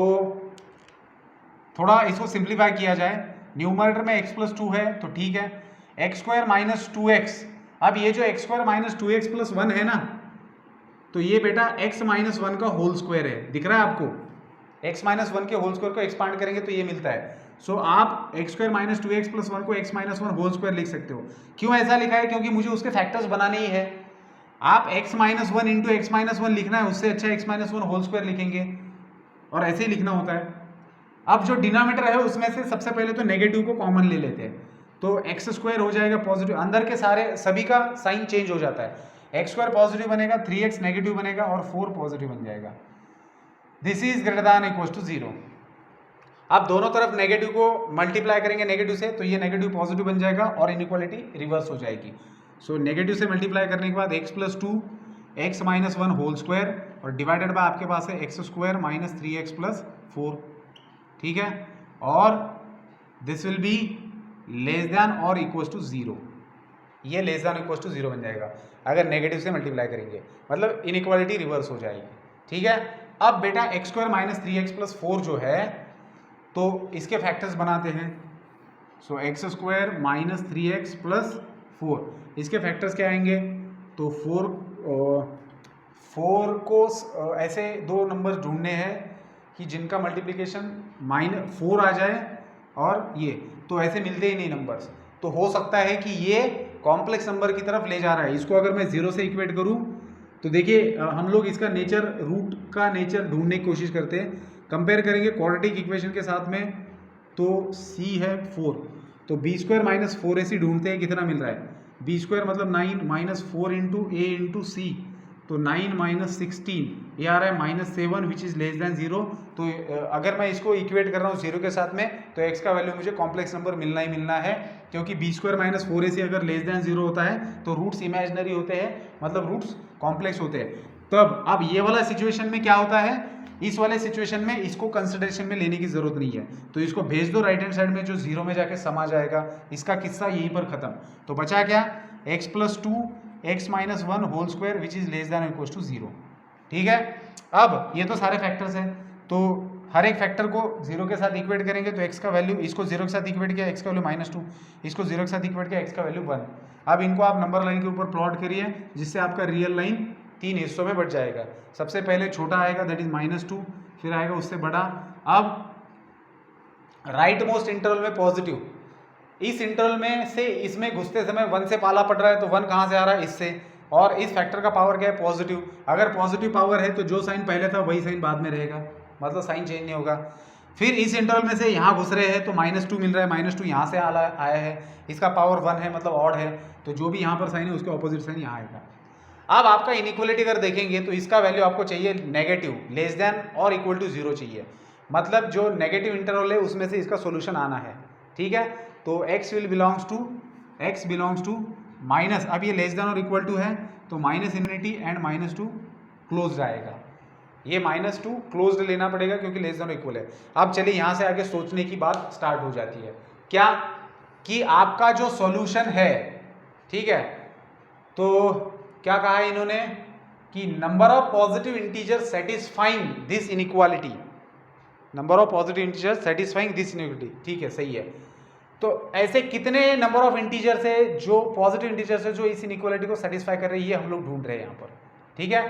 थोड़ा इसको सिंप्लीफाई किया जाए, न्यूमरेटर में x+2 है तो ठीक है, x² - 2x, अब ये जो x² - 2x + 1 है ना, तो ये बेटा x - 1 का होल स्क्वायर है, दिख रहा है आपको, x - 1 के होल स्क्वायर को एक्सपांड करेंगे तो ये मिलता है। सो आप x² - 2x + 1 को x - 1 होल स्क्वायर लिख सकते हो। क्यों ऐसा लिखा है? क्योंकि मुझे उसके फैक्टर्स बनाने ही है। आप x - 1 × x - 1 लिखना है, उससे अच्छा x - 1 होल स्क्वायर लिखेंगे, और ऐसे ही लिखना होता है। अब जो डिनोमिनेटर है उसमें से सबसे पहले तो नेगेटिव को कॉमन ले लेते हैं, तो x² हो जाएगा पॉजिटिव, अंदर के सारे सभी का साइन चेंज हो जाता है, x² पॉजिटिव बनेगा, 3x नेगेटिव बनेगा और 4 पॉजिटिव बन जाएगा। This is greater than equal to 0। आप दोनों तरफ नेगेटिव को मल्टीप्लाई करेंगे नेगेटिव से, तो ये नेगेटिव पॉजिटिव बन जाएगा और इनइक्वालिटी रिवर्स हो जाएगी। सो नेगेटिव से मल्टीप्लाई करने के बाद x+2 x - 1 होल स्क्वायर और डिवाइडेड बाय आपके पास है x² - 3x + 4। ठीक है, और this will be less than और इक्वल टू 0। ये लेस देन इक्वल टू 0 बन जाएगा अगर नेगेटिव से मल्टीप्लाई करेंगे, मतलब इनइक्वालिटी रिवर्स हो जाएगी। ठीक है, अब बेटा x square minus 3x plus 4 जो है तो इसके फैक्टर्स बनाते हैं। So x square minus 3x plus 4 इसके फैक्टर्स क्या आएंगे, तो 4 को ऐसे दो नंबर ढूंढने हैं कि जिनका मल्टीप्लिकेशन -4 आ जाए और ये, तो ऐसे मिलते ही नहीं नंबर्स, तो हो सकता है कि ये कॉम्प्लेक्स नंबर की तरफ ले जा रहा है। इसको अगर मैं 0 से इक्वेट करूं तो देखिए हम लोग इसका नेचर, रूट का नेचर ढूंढने की कोशिश करते हैं, कंपेयर करेंगे क्वाड्रेटिक इक्वेशन के साथ में, तो c है 4, तो b स्क्वायर माइनस 4ac ढूंढते हैं कितना मिल रहा है, b स्क्वायर मतलब 9 माइनस 4 इंटू a इंटू सी, तो 9 माइनस 16 ये आ रहा है -7 विच इज़ लेस देन 0। तो अगर मैं इसको इक्वेट कर रहा हूँ 0 के साथ में तो x का वैल्यू मुझे कॉम्प्लेक्स नंबर मिलना ही मिलना है, क्योंकि b स्क्वायर माइनस 4ac अगर लेस देन 0 होता है तो रूट्स इमेजिनरी होते हैं, मतलब रूट्स कॉम्प्लेक्स होते हैं। तब अब ये वाला सिचुएशन में क्या होता है, इस वाले सिचुएशन में इसको कंसिडरेशन में लेने की जरूरत नहीं है, तो इसको भेज दो राइट हैंड साइड में, जो 0 में जाके समा जाएगा, इसका किस्सा यहीं पर खत्म। तो बचा क्या, x plus 2 x minus 1 whole square which is less than equal to 0। ठीक है, अब ये तो सारे फैक्टर्स हैं, तो हर एक फैक्टर को 0 के साथ इक्वेट करेंगे तो x का वैल्यू, इसको 0 के साथ इक्वेट किया x का वैल्यू -2, इसको 0 के साथ इक्वेट किया x का वैल्यू 1। अब इनको आप नंबर लाइन के ऊपर प्लॉट करिए, जिससे आपका रियल लाइन 3 हिस्सों में बढ़ जाएगा। सबसे पहले छोटा आएगा दैट इज -2, फिर आएगा उससे बड़ा। अब राइट मोस्ट इंटरवल में पॉजिटिव, इस इंटरवल में से इसमें घुसते समय 1 से पाला पड़ रहा है, तो 1 कहाँ से आ रहा है, इससे, और इस फैक्टर का पावर क्या है, पॉजिटिव। अगर पॉजिटिव पावर है तो जो साइन पहले था वही साइन बाद में रहेगा, मतलब साइन चेंज नहीं होगा। फिर इस इंटरवल में से यहाँ घुस रहे हैं तो -2 मिल रहा है, -2 यहाँ से आया है, इसका पावर 1 है, मतलब ऑड है, तो जो भी यहाँ पर साइन है उसके ऑपोजिट साइन यहाँ आएगा। अब आपका इनइक्वालिटी अगर देखेंगे तो इसका वैल्यू आपको चाहिए नेगेटिव, लेस देन और इक्वल टू 0 चाहिए, मतलब जो नेगेटिव इंटरवल है उसमें से इसका सोल्यूशन आना है। ठीक है, तो x बिलोंग्स टू माइनस, अब ये लेस देन और इक्वल टू है तो -∞ एंड -2 क्लोज्ड आएगा, ये -2 क्लोज्ड लेना पड़ेगा क्योंकि लेस देन और इक्वल है। अब चलिए यहाँ से आगे सोचने की बात स्टार्ट हो जाती है, क्या कि आपका जो सॉल्यूशन है, ठीक है, तो क्या कहा है इन्होंने कि number of positive integer satisfying this inequality, number of positive integer satisfying this inequality. ठीक है, सही है, तो ऐसे कितने नंबर ऑफ इंटीजर्स है जो पॉजिटिव इंटीजर्स है जो इस इनइक्वालिटी को सेटिस्फाई कर रहे हैं, ये हम लोग ढूंढ रहे हैं यहाँ पर। ठीक है,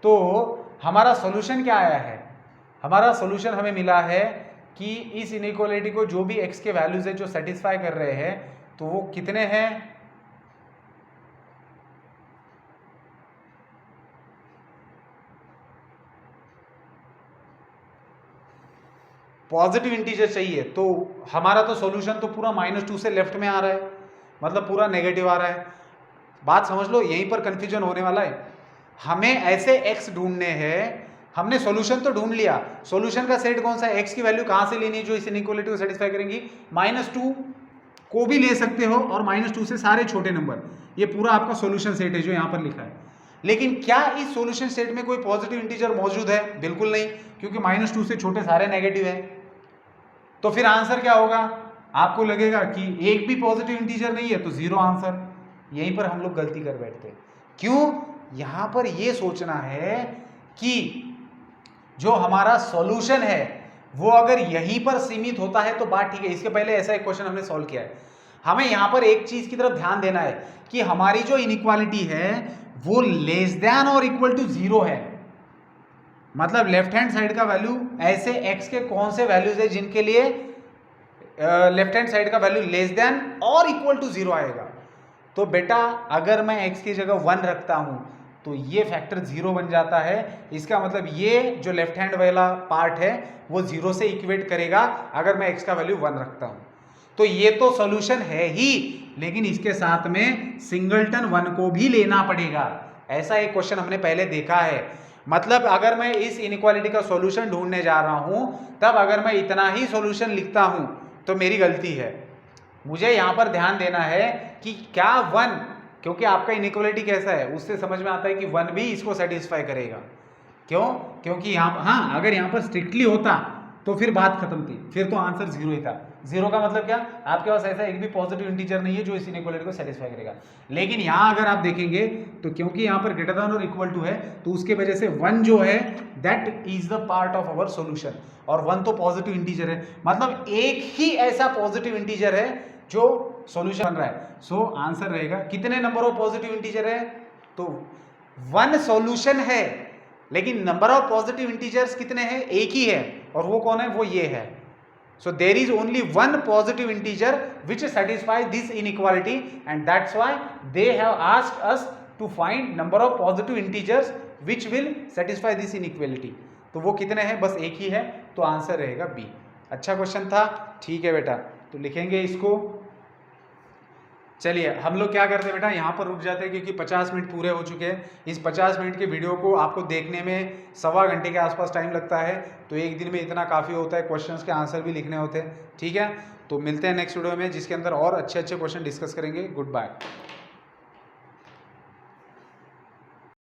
तो हमारा सॉल्यूशन क्या आया है, हमारा सॉल्यूशन हमें मिला है कि इस इनइक्वालिटी को जो भी x के वैल्यूज है जो सेटिस्फाई कर रहे हैं, तो वो कितने हैं, पॉजिटिव इंटीजर चाहिए, तो हमारा तो सॉल्यूशन तो पूरा -2 से लेफ्ट में आ रहा है, मतलब पूरा नेगेटिव आ रहा है। बात समझ लो, यहीं पर कंफ्यूजन होने वाला है। हमें ऐसे x ढूंढने हैं, हमने सॉल्यूशन तो ढूंढ लिया, सॉल्यूशन का सेट कौन सा है, x की वैल्यू कहां से लेनी है जो इस इनइक्वालिटी को सेटिस्फाई करेंगी, -2 को भी ले सकते हो और -2 से सारे छोटे नंबर, ये पूरा आपका सॉल्यूशन सेट है जो यहाँ पर लिखा है। लेकिन क्या इस सॉल्यूशन सेट में कोई पॉजिटिव इंटीजर मौजूद है, बिल्कुल नहीं, क्योंकि -2 से छोटे सारे नेगेटिव है। तो फिर आंसर क्या होगा, आपको लगेगा कि एक भी पॉजिटिव इंटीजर नहीं है तो 0 आंसर। यहीं पर हम लोग गलती कर बैठते हैं। क्यों, यहां पर ये सोचना है कि जो हमारा सॉल्यूशन है वो अगर यहीं पर सीमित होता है तो बात ठीक है। इसके पहले ऐसा एक क्वेश्चन हमने सॉल्व किया है, हमें यहां पर एक चीज की तरफ ध्यान देना है कि हमारी जो इनइक्वालिटी है वो लेस देन और इक्वल टू 0 है, मतलब लेफ्ट हैंड साइड का वैल्यू, ऐसे x के कौन से वैल्यूज है जिनके लिए लेफ्ट हैंड साइड का वैल्यू लेस देन और इक्वल टू 0 आएगा। तो बेटा अगर मैं x की जगह 1 रखता हूं तो ये फैक्टर 0 बन जाता है, इसका मतलब ये जो लेफ्ट हैंड वाला पार्ट है वो 0 से इक्वेट करेगा अगर मैं x का वैल्यू 1 रखता हूं। तो ये तो सॉल्यूशन है ही, लेकिन इसके साथ में सिंगलटन 1 को भी लेना पड़ेगा। ऐसा एक क्वेश्चन हमने पहले देखा है, मतलब अगर मैं इस इनइक्वालिटी का सॉल्यूशन ढूंढने जा रहा हूं तब अगर मैं इतना ही सॉल्यूशन लिखता हूं तो मेरी गलती है। मुझे यहां पर ध्यान देना है कि क्या 1, क्योंकि आपका इनइक्वालिटी कैसा है उससे समझ में आता है कि 1 भी इसको सेटिस्फाई करेगा। क्यों, क्योंकि यहाँ, हाँ, अगर यहाँ पर स्ट्रिक्टली होता तो फिर बात खत्म थी, फिर तो आंसर 0 ही था। जीरो का मतलब क्या, आपके पास ऐसा एक भी पॉजिटिव इंटीजर नहीं है जो इस इनइक्वालिटी को सेटिस्फाई करेगा। लेकिन यहाँ अगर आप देखेंगे तो क्योंकि यहाँ पर ग्रेटर देन और इक्वल टू है तो उसके वजह से 1 जो है that is the part of our solution, और 1 तो पॉजिटिव इंटीजर है, मतलब एक ही ऐसा पॉजिटिव इंटीजर है जो सॉल्यूशन बन रहा है। सो आंसर रहेगा, कितने नंबर ऑफ पॉजिटिव इंटीजर है, तो 1 सॉल्यूशन है, लेकिन नंबर ऑफ पॉजिटिव इंटीजर्स कितने हैं, एक ही है, और वो कौन है, वो ये है। So there is only one positive integer which satisfies this inequality, and that's why they have asked us to find number of positive integers which will satisfy this inequality। तो वो कितने हैं, बस एक ही है, तो आंसर रहेगा बी। अच्छा क्वेश्चन था, ठीक है बेटा, तो लिखेंगे इसको। चलिए हम लोग क्या करते हैं बेटा, यहाँ पर रुक जाते हैं क्योंकि 50 मिनट पूरे हो चुके हैं। इस 50 मिनट के वीडियो को आपको देखने में सवा घंटे के आसपास टाइम लगता है, तो एक दिन में इतना काफ़ी होता है, क्वेश्चंस के आंसर भी लिखने होते हैं, ठीक है। तो मिलते हैं नेक्स्ट वीडियो में जिसके अंदर और अच्छे अच्छे क्वेश्चन डिस्कस करेंगे। Good bye.